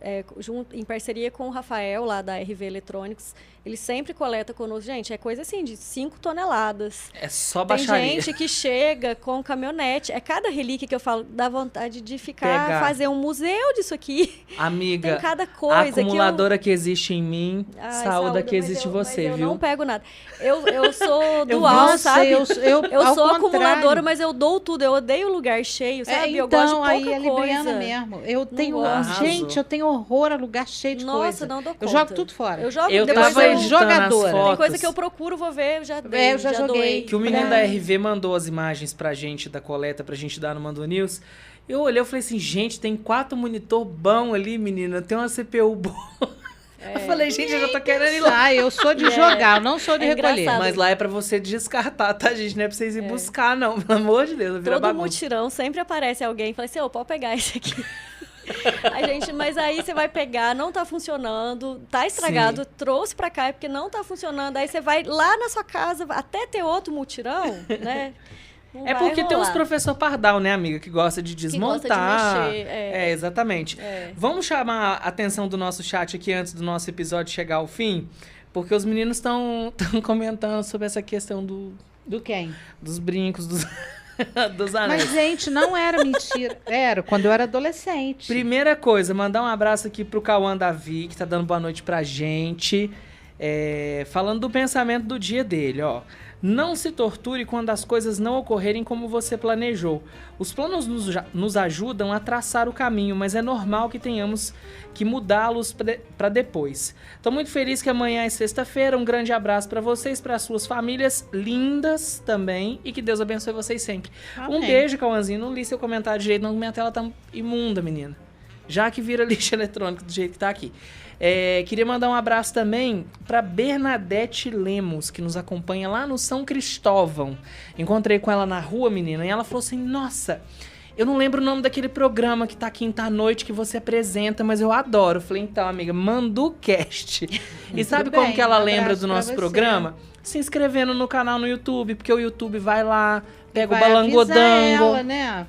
em parceria com o Rafael, lá da RV Eletrônicos, ele sempre coleta conosco. Gente, é coisa assim, de 5 toneladas. É só baixaria. Tem gente que chega com caminhonete. É cada relíquia que eu falo, dá vontade de fazer um museu disso aqui. Amiga, tem cada coisa. a acumuladora que existe em mim, saúde que existe em você, mas viu? Eu não pego nada. Eu sou dual, sabe? Eu sou acumuladora, mas eu dou tudo. Eu odeio lugar cheio, sabe? Eu gosto de pouca aí é libriana mesmo. Eu tenho horror a lugar cheio de coisa. Nossa, não dou conta. Eu jogo tudo fora. Eu jogo, depois eu jogadora. Tem coisa que eu procuro, vou ver, já dei, eu já joguei. Que o menino da RV mandou as imagens pra gente da coleta, pra gente dar no Mando News. Eu olhei, eu falei assim, gente, tem 4 monitor bom ali, menina, tem uma CPU boa. Eu falei, gente, eu já tô querendo ir lá. Eu sou de jogar, eu não sou de recolher. Engraçado. Mas lá é pra você descartar, tá, gente? Não é pra vocês ir buscar, não. Pelo amor de Deus, vira bagunça. Todo mutirão sempre aparece alguém e fala assim, pode pegar esse aqui. Mas aí você vai pegar, não tá funcionando, tá estragado, trouxe pra cá, porque não tá funcionando. Aí você vai lá na sua casa, até ter outro mutirão, né? É porque tem uns professor pardal, né, amiga, que gosta de desmontar. Que gosta de mexer, exatamente. Vamos chamar a atenção do nosso chat aqui antes do nosso episódio chegar ao fim, porque os meninos estão comentando sobre essa questão do quem? Dos brincos, dos anéis. Mas, gente, não era mentira. Era quando eu era adolescente. Primeira coisa, mandar um abraço aqui pro Cauã Davi, que tá dando boa noite pra gente. Falando do pensamento do dia dele, ó. Não se torture quando as coisas não ocorrerem como você planejou. Os planos nos ajudam a traçar o caminho, mas é normal que tenhamos que mudá-los para depois. Estou muito feliz que amanhã é sexta-feira. Um grande abraço para vocês, para suas famílias lindas também, e que Deus abençoe vocês sempre. Amém. Um beijo, Cauãzinho. Não li seu comentário direito, não, minha tela tá imunda, menina. Já que vira lixo eletrônico do jeito que tá aqui. Queria mandar um abraço também para Bernadette Lemos, que nos acompanha lá no São Cristóvão. Encontrei com ela na rua, menina, e ela falou assim, nossa, eu não lembro o nome daquele programa que tá quinta à noite que você apresenta, mas eu adoro. Eu falei, então, amiga, Manducast. E sabe como que ela lembra do nosso programa? Se inscrevendo no canal no YouTube, porque o YouTube vai lá, pega o balangodango. Ela, né?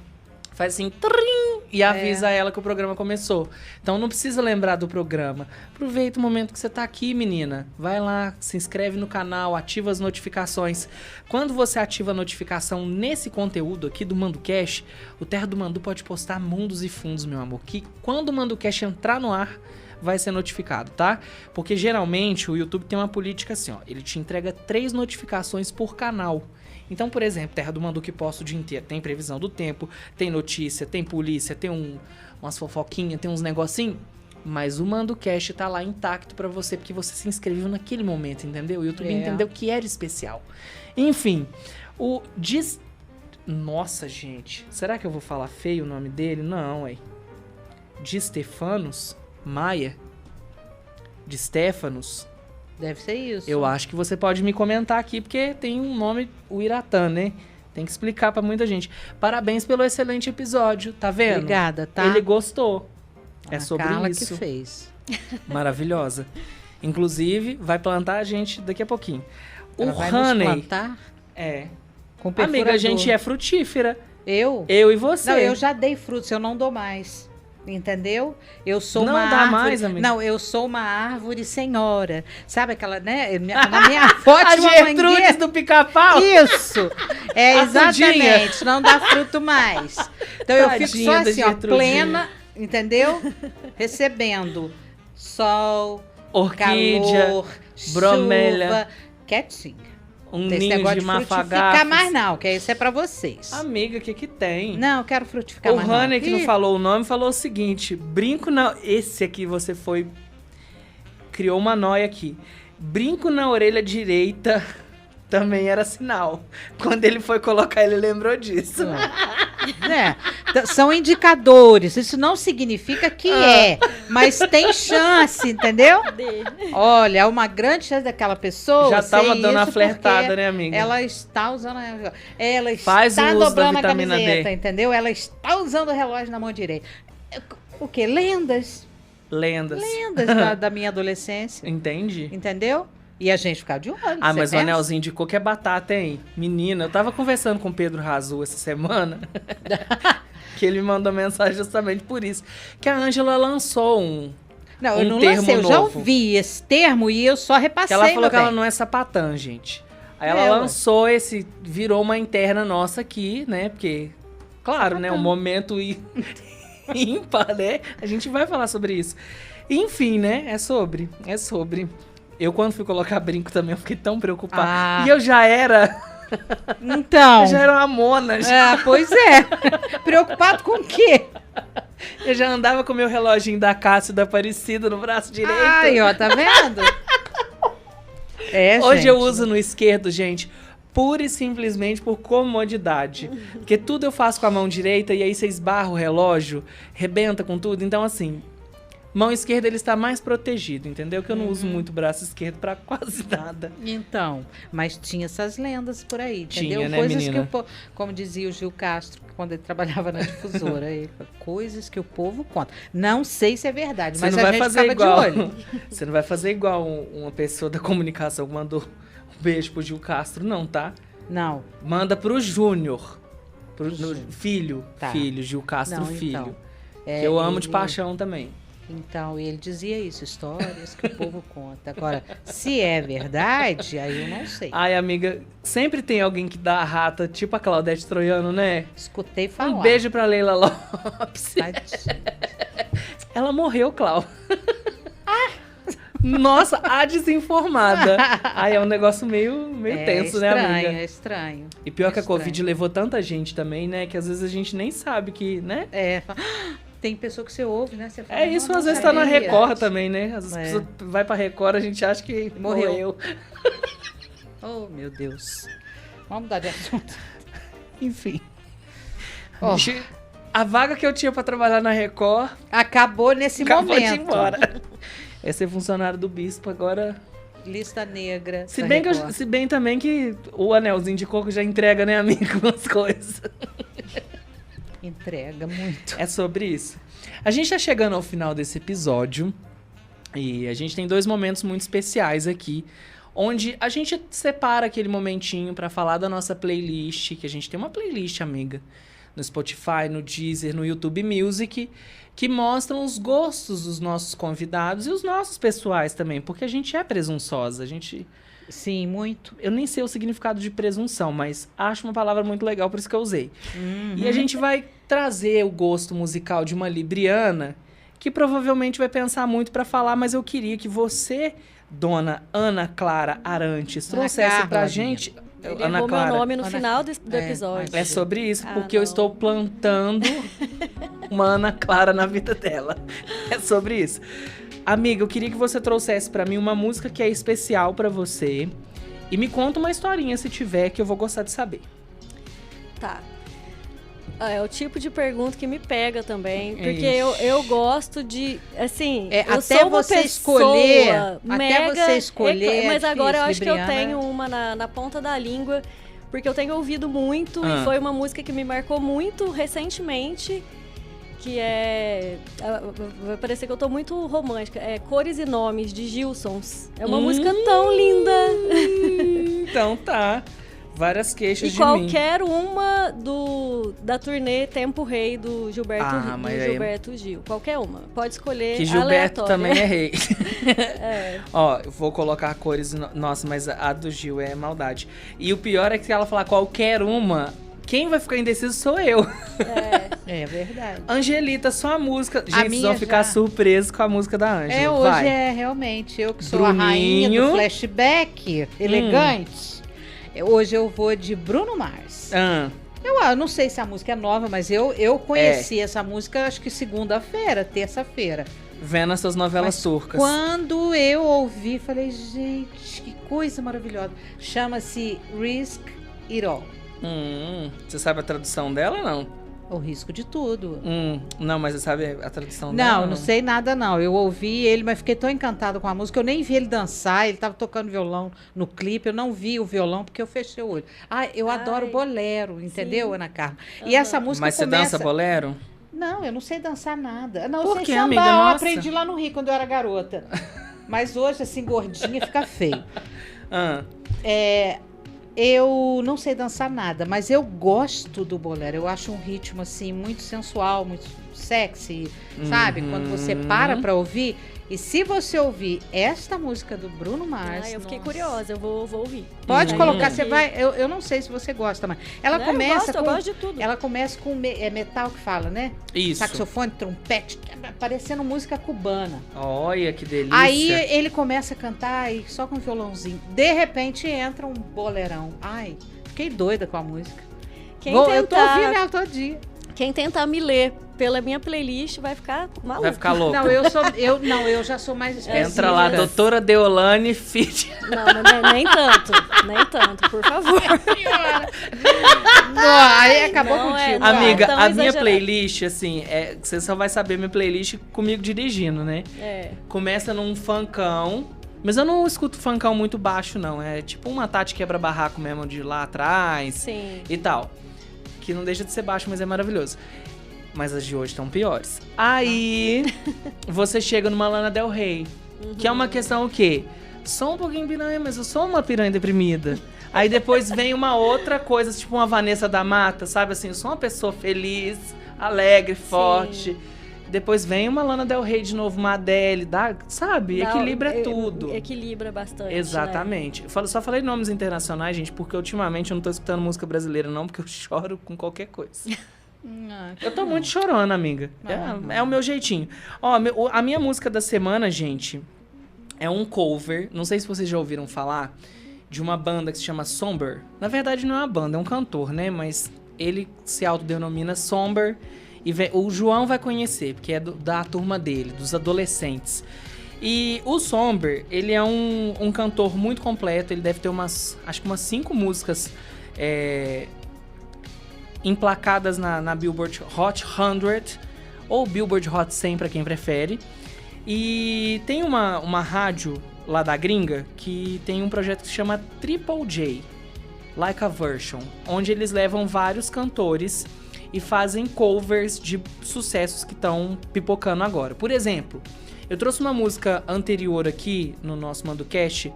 Faz assim, trim, e avisa ela que o programa começou. Então não precisa lembrar do programa. Aproveita o momento que você tá aqui, menina. Vai lá, se inscreve no canal, ativa as notificações. Quando você ativa a notificação nesse conteúdo aqui do Manducast, o Terra do Mandu pode postar mundos e fundos, meu amor. Que quando o Manducast entrar no ar, vai ser notificado, tá? Porque geralmente o YouTube tem uma política assim, ó. Ele te entrega 3 notificações por canal. Então, por exemplo, Terra do Mandu que posta o dia inteiro. Tem previsão do tempo, tem notícia, tem polícia, tem umas fofoquinhas, tem uns negocinhos. Mas o Manducast tá lá intacto pra você, porque você se inscreveu naquele momento, entendeu? O YouTube entendeu que era especial. Enfim, Nossa, gente. Será que eu vou falar feio o nome dele? Não, ué. De Stefanos Maia. De Stefanos. Deve ser isso. Eu acho que você pode me comentar aqui, porque tem um nome, o Iratã, né? Tem que explicar pra muita gente. Parabéns pelo excelente episódio, tá vendo? Obrigada, tá? Ele gostou. É sobre Carla isso. Que fez. Maravilhosa. Inclusive, vai plantar a gente daqui a pouquinho. Ela vai nos plantar? Com amiga, a gente é frutífera. Eu? Eu e você. Não, eu já dei frutos, eu não dou mais. Entendeu? Eu sou não uma dá árvore... mais, amiga? Não, eu sou uma árvore senhora. Sabe aquela, né? Na minha foto, a Gertrudes do Pica-Pau? Isso! Exatamente. Não dá fruto mais. Então eu fico só assim, ó, plena, entendeu? Recebendo sol, orquídea, calor, bromélia, chuva, quietinho. um Esse ninho negócio de de frutificar mafagafos. mais não, que isso é pra vocês. Amiga, o que que tem? Não, eu quero frutificar O mais Hanner, que não Ih, falou o nome, falou o seguinte: brinco na. Esse aqui você foi. Criou uma noia aqui. Brinco na orelha direita também era sinal. Quando ele foi colocar, ele lembrou disso. São indicadores, isso não significa que mas tem chance, entendeu? Olha, uma grande chance daquela pessoa Já tava ser dando a isso flertada, porque né, amiga? ela está usando, ela Faz está o uso da dobrando a vitamina camiseta, D. entendeu? Ela está usando o relógio na mão direita. O quê? Lendas Lendas. da minha adolescência, Entendi. entendeu? E a gente ficava de olho. Ah, você mas o pensa? Anelzinho indicou que é batata, hein? Menina, eu tava conversando com o Pedro Razu essa semana, que ele me mandou mensagem justamente por isso. Que a Ângela lançou Não, eu um não termo lancei, eu já novo. ouvi esse termo e eu só repassei, que ela falou meu que ela bem. não é sapatã, gente. Aí ela É, ué. lançou virou uma interna nossa aqui, né? Porque, claro, né? Um momento ímpar, né? A gente vai falar sobre isso. Enfim, né? É sobre. Eu, quando fui colocar brinco também, eu fiquei tão preocupada. Ah. E eu já era Então. uma mona. Pois é. Preocupado com o quê? Eu já andava com o meu reloginho da Cássio da Aparecida no braço direito. Ai, ó, tá vendo? Hoje eu gente. uso no esquerdo, gente, pura e simplesmente por comodidade. Porque tudo eu faço com a mão direita e aí você esbarra o relógio, rebenta com tudo. Então, assim, mão esquerda ele está mais protegido, entendeu? Que eu não uso muito o braço esquerdo pra quase nada. Então, mas tinha essas lendas por aí, entendeu? Tinha, né, Coisas menina? que o povo, como dizia o Gil Castro, quando ele trabalhava na difusora, ele falou, coisas que o povo conta. Não sei se é verdade, Você mas não a vai gente fazer ficava igual. de olho. Você não vai fazer igual uma pessoa da comunicação que mandou um beijo pro Gil Castro, não, tá? Não. Manda pro Júnior. Filho. Tá. Filho, Gil Castro, Não, filho. então. Que eu amo de ele- paixão também. Então, ele dizia isso, histórias que o povo conta. Agora, se é verdade, aí eu não sei. Ai, amiga, sempre tem alguém que dá a rata, tipo a Claudete Troiano, né? Escutei falar. Um beijo pra Leila Lopes. Tadinha. Ela morreu, Clau. Nossa, a desinformada. Ai, é um negócio meio tenso, né, amiga? É estranho. E pior que a estranho. Covid levou tanta gente também, né? Que às vezes a gente nem sabe que, né? Tem pessoa que você ouve, né? Você fala, É isso, "Não, às não vezes tá na sabia." Record também, né? Às vezes É. a pessoa vai pra Record, a gente acha que morreu. Oh, meu Deus. Vamos mudar de assunto. Enfim. Ó, A vaga que eu tinha pra trabalhar na Record acabou nesse acabou momento. de ir embora. É ser funcionário do Bispo agora. Lista negra. Se da bem, Record. se bem também que o Anelzinho de Coco já entrega, né, amigo? As coisas. Entrega muito. É sobre isso. A gente tá chegando ao final desse episódio. E a gente tem 2 momentos muito especiais aqui. Onde a gente separa aquele momentinho pra falar da nossa playlist. Que a gente tem uma playlist, amiga. No Spotify, no Deezer, no YouTube Music. Que mostram os gostos dos nossos convidados e os nossos pessoais também. Porque a gente é presunçosa. A gente... Sim, muito. Eu nem sei o significado de presunção, mas acho uma palavra muito legal, por isso que eu usei. Uhum. E a gente vai trazer o gosto musical de uma libriana, que provavelmente vai pensar muito pra falar, mas eu queria que você, dona Ana Clara Arantes, trouxesse Carla, pra minha. gente... Ele Ana errou Clara, meu nome no Ana- final do É, episódio. é sobre isso, Ah, porque eu não. estou plantando uma Ana Clara na vida dela. É sobre isso. Amiga, eu queria que você trouxesse pra mim uma música que é especial pra você. E me conta uma historinha, se tiver, que eu vou gostar de saber. Tá. É o tipo de pergunta que me pega também. Porque Ixi. eu gosto de. Assim. É, eu até sou uma você pessoa escolher, até mega você escolher, Mas é agora eu acho difícil, que eu Libriana. tenho uma na ponta da língua. Porque eu tenho ouvido muito. Ah. E foi uma música que me marcou muito recentemente. Que é. Vai parecer que eu tô muito romântica. É Cores e Nomes, de Gilsons. É uma música tão linda. Então tá. Várias queixas E de mim. qualquer uma da turnê Tempo Rei do Gilberto, Ah, mas aí- Gilberto Gil. Qualquer uma. Pode escolher. Que Gilberto aleatória. também é rei. É. Ó, eu vou colocar cores... Nossa, mas a do Gil é maldade. E o pior é que ela falar qualquer uma... Quem vai ficar indeciso sou eu. É verdade. Angelita, sua música. Gente, vocês minha vão ficar já. surpresos com a música da Ângela. Hoje Vai. realmente eu que sou a rainha Bruninho. do flashback elegante. Hoje eu vou de Bruno Mars. Eu não sei se a música é nova, mas eu conheci essa música acho que segunda-feira, terça-feira. Vendo essas novelas turcas. Quando eu ouvi, falei, gente, que coisa maravilhosa. Chama-se Risk It All. Você sabe a tradução dela ou não? O risco de tudo. Não, mas você sabe a tradução dela? Não sei nada não. Eu ouvi ele, mas fiquei tão encantada com a música. Eu nem vi ele dançar, ele tava tocando violão no clipe. Eu não vi o violão porque eu fechei o olho. Eu adoro bolero, entendeu, Ana Carla? E essa música Mas começa... você dança bolero? Não, eu não sei dançar nada. Não, Por eu sei quê, sambar, amiga? eu Nossa. aprendi lá no Rio quando eu era garota. Mas hoje, assim, gordinha, fica feio. Eu não sei dançar nada, mas eu gosto do bolero. Eu acho um ritmo, assim, muito sensual, muito sexy, sabe? Quando você para pra ouvir. E se você ouvir esta música do Bruno Mars... eu fiquei curiosa, eu vou ouvir. Pode colocar, você vai... Eu não sei se você gosta, mas... Ela começa eu gosto de tudo. Ela começa com metal que fala, né? Isso. Saxofone, trompete, parecendo música cubana. Olha, que delícia. Aí ele começa a cantar e só com um violãozinho. De repente entra um bolerão. Fiquei doida com a música. Eu tô ouvindo ela todo dia. Quem tentar me ler pela minha playlist vai ficar maluco. Vai ficar louco. Eu já sou mais específica. Entra lá, doutora Deolane Fit. Não, nem tanto, por favor. Aí acabou contigo. Amiga, tão a minha exagerado. playlist, assim, você só vai saber minha playlist comigo dirigindo, né? Começa num funkão, mas eu não escuto funkão muito baixo, não. É tipo uma Tati quebra-barraco mesmo de lá atrás. Sim. E tal. Que não deixa de ser baixo, mas é maravilhoso. Mas as de hoje estão piores. Aí, você chega numa Lana Del Rey, que é uma questão o quê? Sou um pouquinho piranha, mas eu sou uma piranha deprimida. Aí depois vem uma outra coisa, tipo uma Vanessa da Mata, sabe assim? Eu sou uma pessoa feliz, alegre, forte. Depois vem uma Lana Del Rey de novo, uma Adele, sabe? Equilibra tudo. Equilibra bastante. Exatamente. Né? Só falei nomes internacionais, gente, porque ultimamente eu não tô escutando música brasileira, não, porque eu choro com qualquer coisa. Eu tô muito chorando, amiga. É o meu jeitinho. Ó, a minha música da semana, gente, é um cover. Não sei se vocês já ouviram falar de uma banda que se chama Somber. Na verdade, não é uma banda, é um cantor, né? Mas ele se autodenomina Somber. E o João vai conhecer, porque é da turma dele, dos adolescentes. E o Somber, ele é um cantor muito completo. Ele deve ter acho que umas 5 músicas emplacadas na Billboard Hot 100, ou Billboard Hot 100 pra quem prefere. E tem uma rádio lá da gringa que tem um projeto que se chama Triple J, Like a Version, onde eles levam vários cantores e fazem covers de sucessos que estão pipocando agora. Por exemplo, eu trouxe uma música anterior aqui no nosso MandoCast,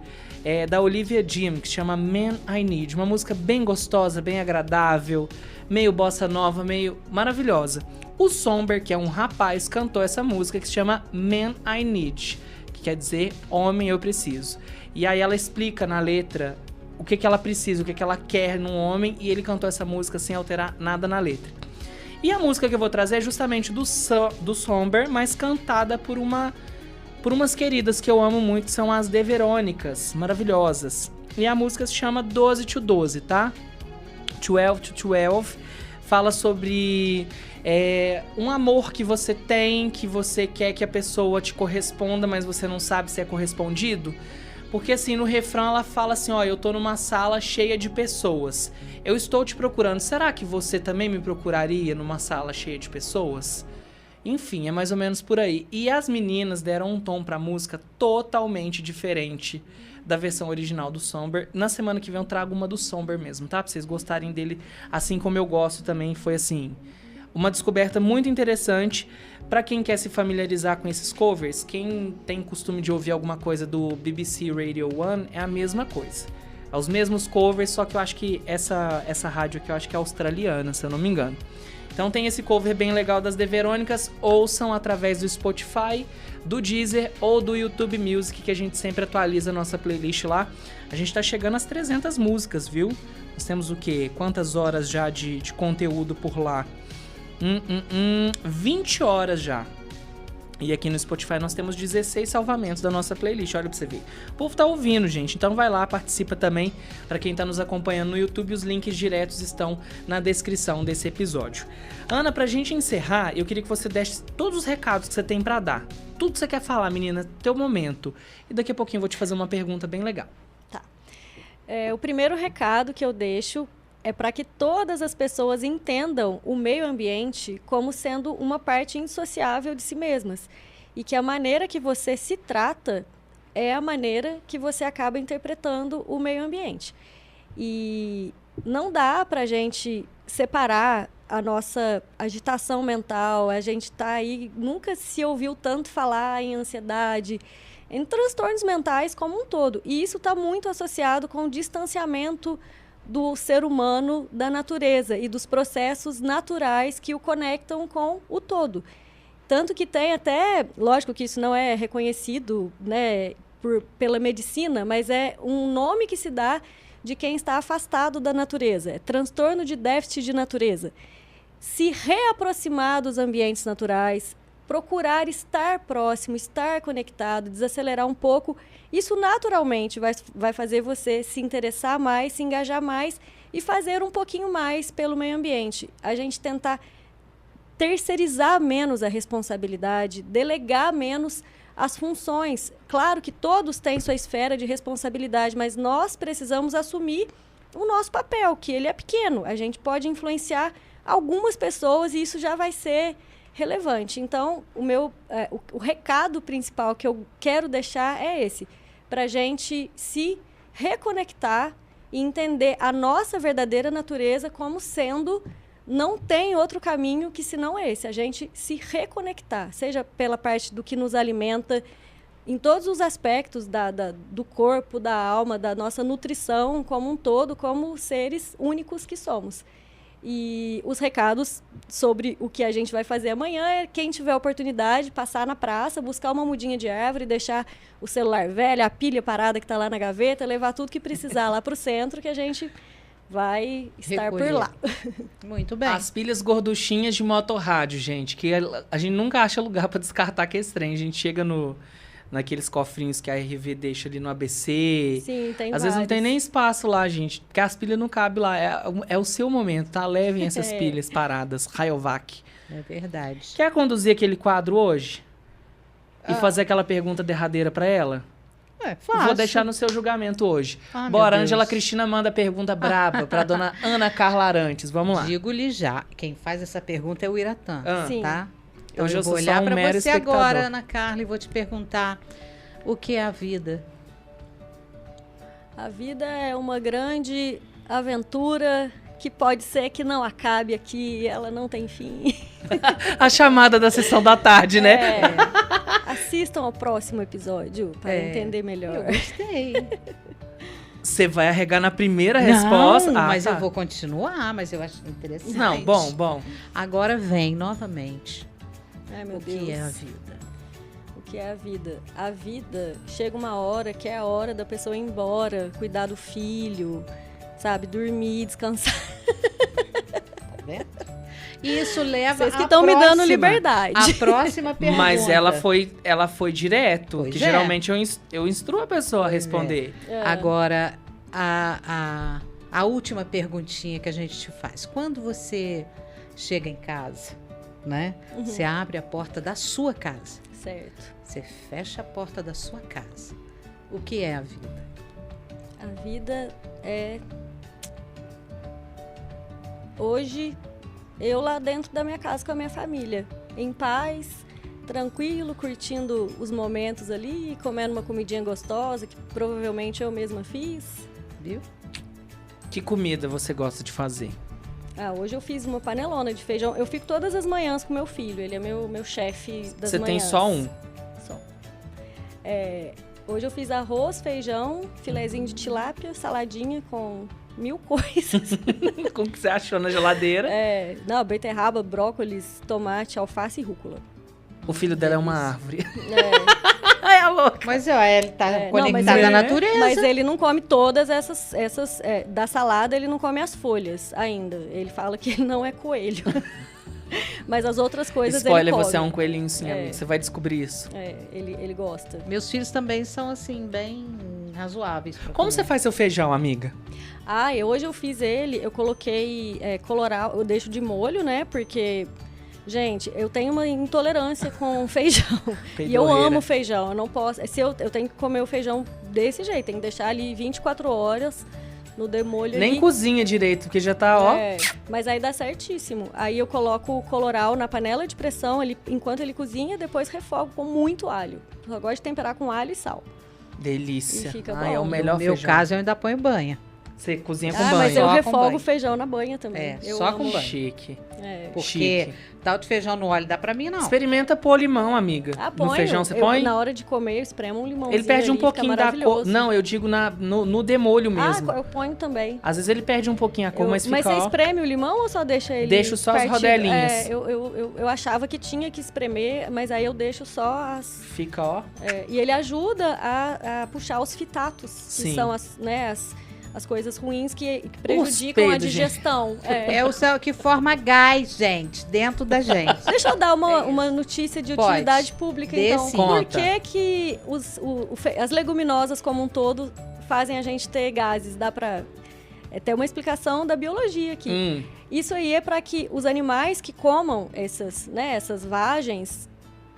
da Olivia Jim, que se chama Man I Need. Uma música bem gostosa, bem agradável, meio bossa nova, meio maravilhosa. O Somber, que é um rapaz, cantou essa música que se chama Man I Need, que quer dizer Homem Eu Preciso. E aí ela explica na letra o que ela precisa, o que ela quer num homem, e ele cantou essa música sem alterar nada na letra. E a música que eu vou trazer é justamente do Somber, mas cantada por umas queridas que eu amo muito, que são as The Verônicas, maravilhosas. E a música se chama 12 to 12, tá? 12 to 12. Fala sobre um amor que você tem, que você quer que a pessoa te corresponda, mas você não sabe se é correspondido. Porque assim, no refrão ela fala assim, eu tô numa sala cheia de pessoas. Eu estou te procurando. Será que você também me procuraria numa sala cheia de pessoas? Enfim, é mais ou menos por aí. E as meninas deram um tom pra música totalmente diferente da versão original do Somber. Na semana que vem eu trago uma do Somber mesmo, tá? Pra vocês gostarem dele assim como eu gosto também. Foi assim, uma descoberta muito interessante. Pra quem quer se familiarizar com esses covers, quem tem costume de ouvir alguma coisa do BBC Radio 1, é a mesma coisa. É os mesmos covers, só que eu acho que essa rádio aqui eu acho que é australiana, se eu não me engano. Então tem esse cover bem legal das The Verônicas, ouçam através do Spotify, do Deezer ou do YouTube Music, que a gente sempre atualiza a nossa playlist lá. A gente tá chegando às 300 músicas, viu? Nós temos o quê? Quantas horas já de conteúdo por lá? 20 horas já. E aqui no Spotify nós temos 16 salvamentos da nossa playlist, olha pra você ver. O povo tá ouvindo, gente, então vai lá, participa também. Pra quem tá nos acompanhando no YouTube, os links diretos estão na descrição desse episódio. Ana, pra gente encerrar, eu queria que você desse todos os recados que você tem pra dar. Tudo que você quer falar, menina, teu momento. E daqui a pouquinho eu vou te fazer uma pergunta bem legal. Tá. O primeiro recado que eu deixo é para que todas as pessoas entendam o meio ambiente como sendo uma parte indissociável de si mesmas. E que a maneira que você se trata é a maneira que você acaba interpretando o meio ambiente. E não dá para a gente separar a nossa agitação mental, a gente tá aí, nunca se ouviu tanto falar em ansiedade, em transtornos mentais como um todo. E isso está muito associado com o distanciamento do ser humano da natureza e dos processos naturais que o conectam com o todo. Tanto que tem até, lógico que isso não é reconhecido, né, pela medicina, mas é um nome que se dá de quem está afastado da natureza. É transtorno de déficit de natureza. Se reaproximar dos ambientes naturais, procurar estar próximo, estar conectado, desacelerar um pouco, isso naturalmente vai fazer você se interessar mais, se engajar mais e fazer um pouquinho mais pelo meio ambiente. A gente tentar terceirizar menos a responsabilidade, delegar menos as funções. Claro que todos têm sua esfera de responsabilidade, mas nós precisamos assumir o nosso papel, que ele é pequeno. A gente pode influenciar algumas pessoas e isso já vai ser relevante. Então, o recado principal que eu quero deixar é esse, para a gente se reconectar e entender a nossa verdadeira natureza como sendo, não tem outro caminho que senão esse, a gente se reconectar, seja pela parte do que nos alimenta, em todos os aspectos do corpo, da alma, da nossa nutrição como um todo, como seres únicos que somos. E os recados sobre o que a gente vai fazer amanhã é quem tiver a oportunidade, passar na praça, buscar uma mudinha de árvore, deixar o celular velho, a pilha parada que está lá na gaveta, levar tudo que precisar lá para o centro, que a gente vai estar por lá. Muito bem. As pilhas gorduchinhas de motorrádio, gente, que a gente nunca acha lugar para descartar aquele trem. A gente chega naqueles cofrinhos que a RV deixa ali no ABC. Sim, tem Às vezes não tem nem espaço lá, gente, porque as pilhas não cabem lá. É o seu momento, tá? Levem essas pilhas paradas. Rayovac. É verdade. Quer conduzir aquele quadro hoje? E fazer aquela pergunta derradeira para ela? Fácil. Vou deixar no seu julgamento hoje. Ah, bora, Ângela Cristina manda pergunta braba para dona Ana Carla Arantes. Vamos lá. Digo-lhe já, quem faz essa pergunta é o Iratã, Sim. tá? Então Hoje eu eu vou sou olhar só um para mero você espectador. agora, Ana Carla, e vou te perguntar o que é a vida? A vida é uma grande aventura que pode ser que não acabe aqui, ela não tem fim. A chamada da sessão da tarde, né? Assistam ao próximo episódio para entender melhor. Eu gostei. Você vai arregar na primeira resposta? Não, Ah, mas tá. eu vou continuar, mas eu acho interessante. Não, bom. Agora vem novamente. Ai, meu O Deus. que é a vida? O que é a vida? A vida chega uma hora que é a hora da pessoa ir embora, cuidar do filho, sabe? Dormir, descansar. Tá vendo? E isso leva Vocês que estão me dando liberdade. A próxima pergunta. Mas ela foi direto, Pois que é. geralmente eu instruo a pessoa a responder. Agora, a última perguntinha que a gente te faz. Quando você chega em casa, né? Você abre a porta da sua casa. Certo. Você fecha a porta da sua casa. O que é a vida? A vida é... Hoje, eu lá dentro da minha casa com a minha família. Em paz, tranquilo, curtindo os momentos ali, comendo uma comidinha gostosa, que provavelmente eu mesma fiz. Viu? Que comida você gosta de fazer? Hoje eu fiz uma panelona de feijão. Eu fico todas as manhãs com meu filho. Ele é meu chefe das Você manhãs. tem só um? Só. Hoje eu fiz arroz, feijão, filezinho de tilápia, saladinha com 1000 coisas. Como que você achou na geladeira? Beterraba, brócolis, tomate, alface e rúcula. O filho dela é uma árvore. É louco. Mas ele tá conectado não, à natureza. Mas ele não come todas essas da salada, ele não come as folhas ainda. Ele fala que ele não é coelho. Mas as outras coisas Spoiler, ele come. você é um coelhinho sim, amigo. Você vai descobrir isso. Ele gosta. Meus filhos também são, assim, bem razoáveis. Como você faz seu feijão, amiga? Hoje eu fiz eu coloquei colorau, eu deixo de molho, né? Porque, gente, eu tenho uma intolerância com feijão. E eu amo feijão, eu não posso... Eu tenho que comer o feijão desse jeito, tem que deixar ali 24 horas... no demolho. Nem cozinha direito, porque já tá, ó... Mas aí dá certíssimo. Aí eu coloco o colorau na panela de pressão, enquanto ele cozinha, depois refogo com muito alho. Eu gosto de temperar com alho e sal. Delícia. E fica bom. É o melhor feijão. No meu caso, eu ainda ponho banha. Você cozinha com banho. Mas eu Só refogo o feijão na banha também. Só com banho. Chique. Porque tal de feijão no óleo dá pra mim, não. Experimenta pôr limão, amiga. Ponho. No feijão você põe? Na hora de comer, eu espremo um limãozinho. Ele perde um ali, pouquinho da cor. Não, eu digo no demolho mesmo. Eu ponho também. Às vezes ele perde um pouquinho a cor, mas fica, Mas você espreme o limão ou só deixa ele... Deixo só as rodelinhas. Eu achava que tinha que espremer, mas aí eu deixo só as... Fica, ó. E ele ajuda a puxar os fitatos, que são as coisas ruins que prejudicam a digestão. É o céu que forma gás, gente, dentro da gente. Deixa eu dar uma notícia de utilidade pública, então. Sim. Por que as leguminosas como um todo fazem a gente ter gases? Dá pra ter uma explicação da biologia aqui. Isso aí é para que os animais que comam essas vagens,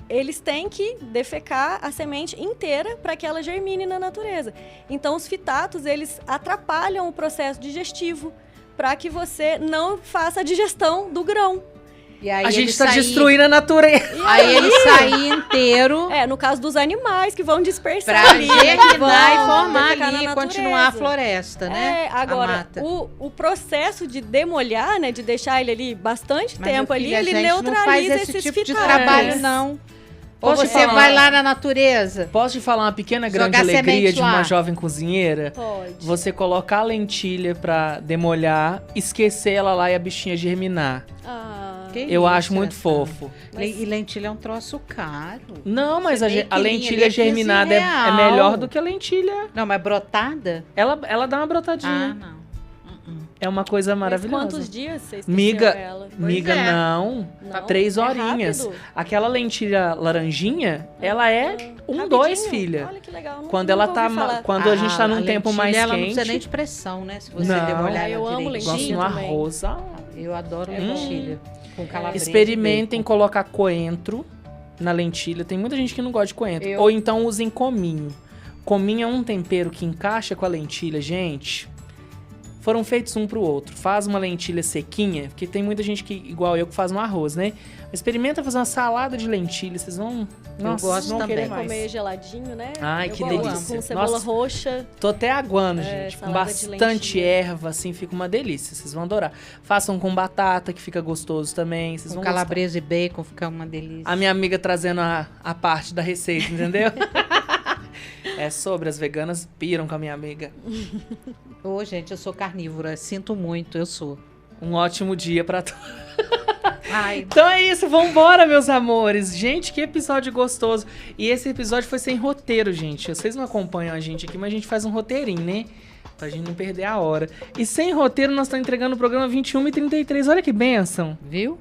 eles têm que defecar a semente inteira para que ela germine na natureza. Então, os fitatos, eles atrapalham o processo digestivo para que você não faça a digestão do grão. E aí a gente está destruindo a natureza. Aí ele sai inteiro. No caso dos animais que vão dispersar pra ali. germinar e formar ali e continuar a floresta, né? Agora, o processo de demolhar, né? De deixar ele ali bastante tempo ali, ele neutraliza não faz esse esses tipo fitatos. de trabalho, não. Ou Posso você vai lá na natureza? Posso te falar uma pequena grande Jogar alegria de uma lá. jovem cozinheira? Pode. Você colocar a lentilha pra demolhar, esquecer ela lá e a bichinha germinar. Eu acho muito fofo. E lentilha é um troço caro. Não, mas a lentilha germinada é melhor do que a lentilha. Não, mas brotada? Ela dá uma brotadinha. não. É uma coisa maravilhosa. Mas quantos dias você esqueceu ela? Miga, não. 3 horinhas. Rápido. Aquela lentilha laranjinha, ela é 2, filha. Olha que legal. Quando ela tá, quando a gente tá num tempo mais ela quente. não precisa nem de pressão, né? Se você Não. demolhar Eu amo lentilha. Gosto no também. arroz. Eu adoro lentilha. Com calabresa. Experimentem colocar coentro na lentilha. Tem muita gente que não gosta de coentro. Ou então usem cominho. Cominho é um tempero que encaixa com a lentilha, gente. Foram feitos um pro outro. Faz uma lentilha sequinha, porque tem muita gente que, igual eu, que faz no arroz, né? Experimenta fazer uma salada de lentilha, vocês vão... Nossa, eu gosto também. Querer mais. Comer geladinho, né? Ai, que delícia. Com cebola roxa. Tô até aguando, gente. Com bastante erva, assim, fica uma delícia. Vocês vão adorar. Façam com batata, que fica gostoso também. Vocês com vão calabresa e bacon, fica uma delícia. A minha amiga trazendo a parte da receita, entendeu? As veganas piram com a minha amiga. Gente, eu sou carnívora, sinto muito, eu sou. Um ótimo dia pra todos. Então é isso, vambora, meus amores. Gente, que episódio gostoso. E esse episódio foi sem roteiro, gente. Vocês não acompanham a gente aqui, mas a gente faz um roteirinho, né? Pra gente não perder a hora. E sem roteiro, nós estamos entregando o programa 21h33. Olha que bênção. Viu?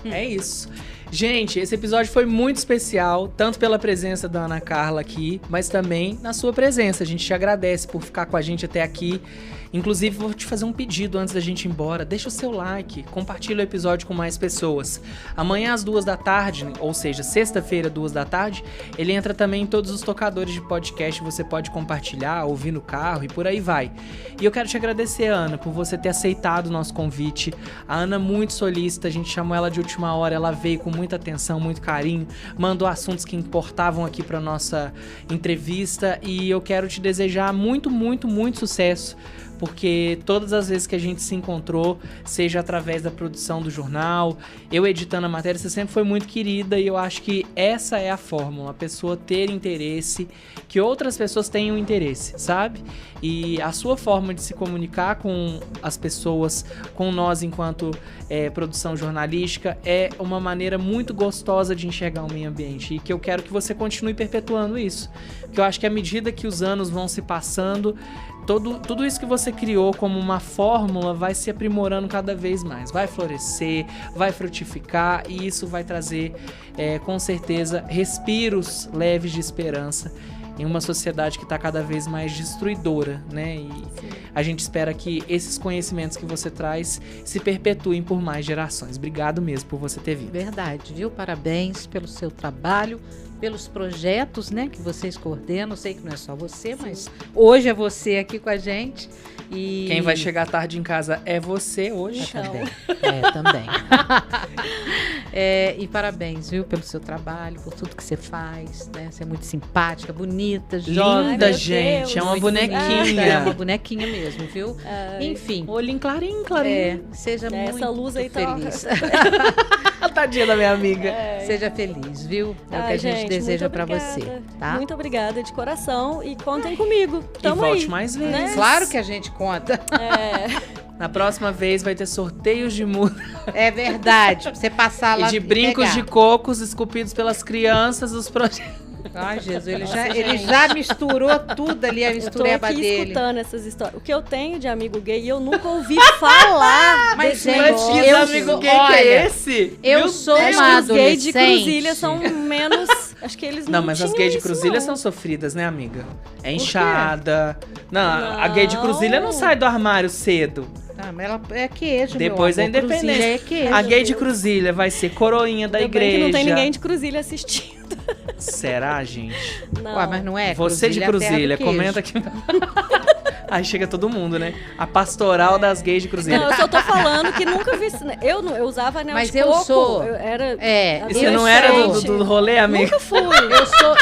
É isso. Gente, esse episódio foi muito especial, tanto pela presença da Ana Carla aqui, mas também na sua presença. A gente te agradece por ficar com a gente até aqui. Inclusive, vou te fazer um pedido antes da gente ir embora. Deixa o seu like, compartilha o episódio com mais pessoas. Amanhã às 14h, ou seja, sexta-feira, 14h, ele entra também em todos os tocadores de podcast. Você pode compartilhar, ouvir no carro e por aí vai. E eu quero te agradecer, Ana, por você ter aceitado o nosso convite. A Ana muito solícita, a gente chamou ela de última hora, ela veio com muita atenção, muito carinho, mandou assuntos que importavam aqui para nossa entrevista e eu quero te desejar muito, muito, muito sucesso, porque todas as vezes que a gente se encontrou, seja através da produção do jornal, eu editando a matéria, você sempre foi muito querida e eu acho que essa é a fórmula, a pessoa ter interesse, que outras pessoas tenham interesse, sabe? E a sua forma de se comunicar com as pessoas, com nós enquanto produção jornalística, é uma maneira muito gostosa de enxergar o meio ambiente e que eu quero que você continue perpetuando isso. Porque eu acho que à medida que os anos vão se passando, tudo isso que você criou como uma fórmula vai se aprimorando cada vez mais. Vai florescer, vai frutificar e isso vai trazer, com certeza, respiros leves de esperança em uma sociedade que está cada vez mais destruidora, né? E a gente espera que esses conhecimentos que você traz se perpetuem por mais gerações. Obrigado mesmo por você ter vindo. Verdade, viu? Parabéns pelo seu trabalho, pelos projetos, né, que vocês coordenam. Eu sei que não é só você, mas hoje é você aqui com a gente. E quem vai chegar tarde em casa é você hoje. Também. Também. E parabéns, viu, pelo seu trabalho, por tudo que você faz, né? Você é muito simpática, bonita, jovem. Linda, gente. É uma bonequinha. É uma bonequinha mesmo, viu? Enfim. Olhinho clarinho. Seja muito essa luz aí feliz. Tadinha da minha amiga. Seja feliz, viu? É o que a gente deseja pra você, tá? Muito obrigada de coração e contem comigo. Tamo e volte aí, mais vezes. né? Claro que a gente conta. Na próxima vez vai ter sorteios de muda. É verdade. Pra você passar lá e de brincos de cocos esculpidos pelas crianças dos projetos. Ai, Jesus, ele já misturou tudo ali, a mistureba dele. Eu tô aqui escutando essas histórias. O que eu tenho de amigo gay, eu nunca ouvi falar. Mas, gente, que amigo gay que é esse? Eu sou uma adolescente. Os gays de Cruzilha são menos... Acho que eles não mas as gays de Cruzilha são sofridas, né, amiga? É inchada. Não, a gay de Cruzilha não sai do armário cedo. Mas ela é queijo, depois da independência. É queijo, a gay de Cruzilha vai ser coroinha da igreja. Que não tem ninguém de Cruzilha assistindo. Será, gente? Não. Ué, mas não é? Você de Cruzilha, comenta aqui. Aí chega todo mundo, né? A pastoral das gays de Cruzilha. Não, eu só tô falando que nunca vi. Eu usava anel mas de coco. Mas eu sou. E você não era do rolê, amiga? Nunca fui.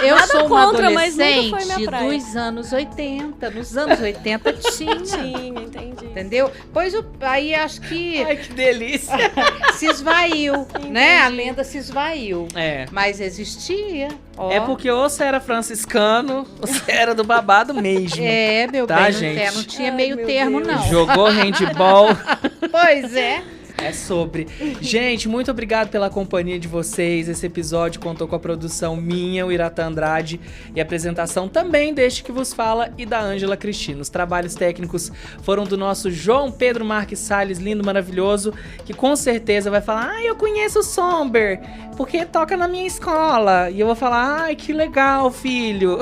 Eu sou uma contra, adolescente mas dos anos 80. Nos anos 80 tinha. Tinha, entendi. Entendeu? Pois aí acho que... Ai, que delícia. Se esvaiu, né? A lenda se esvaiu. Mas existia. É porque ou você era franciscano, ou você era do babado mesmo. Meu tá, bem, gente? Não tinha meio termo, Deus. não. Jogou handball. Pois é. É sobre. Gente, muito obrigado pela companhia de vocês. Esse episódio contou com a produção minha, o Iratã Andrade, e a apresentação também deste que vos fala e da Ângela Cristina. Os trabalhos técnicos foram do nosso João Pedro Marques Salles, lindo, maravilhoso, que com certeza vai falar: eu conheço o Somber, porque toca na minha escola. E eu vou falar: ai, que legal, filho.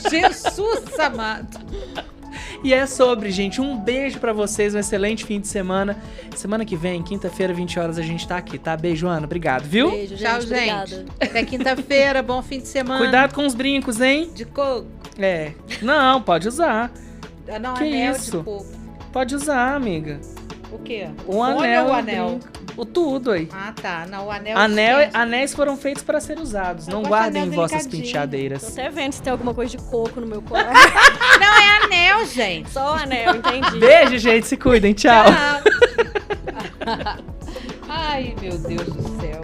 Jesus amado. E é sobre, gente. Um beijo pra vocês, um excelente fim de semana. Semana que vem, quinta-feira, 20 horas, a gente tá aqui, tá? Beijo, Ana. Obrigado, viu? Beijo, gente. Tchau, gente. Até quinta-feira, bom fim de semana. Cuidado com os brincos, hein? De coco. Não, pode usar. Não, que anel isso? de coco. Pode usar, amiga. O quê? O anel. Ou o anel? O tudo aí. Ah, tá. Não, o anel... Anéis foram feitos para ser usados. Não guardem em vossas penteadeiras. Tô até vendo se tem alguma coisa de coco no meu colar. Não, é anel, gente. Só o anel, entendi. Beijo, gente. Se cuidem. Tchau. Ai, meu Deus do céu.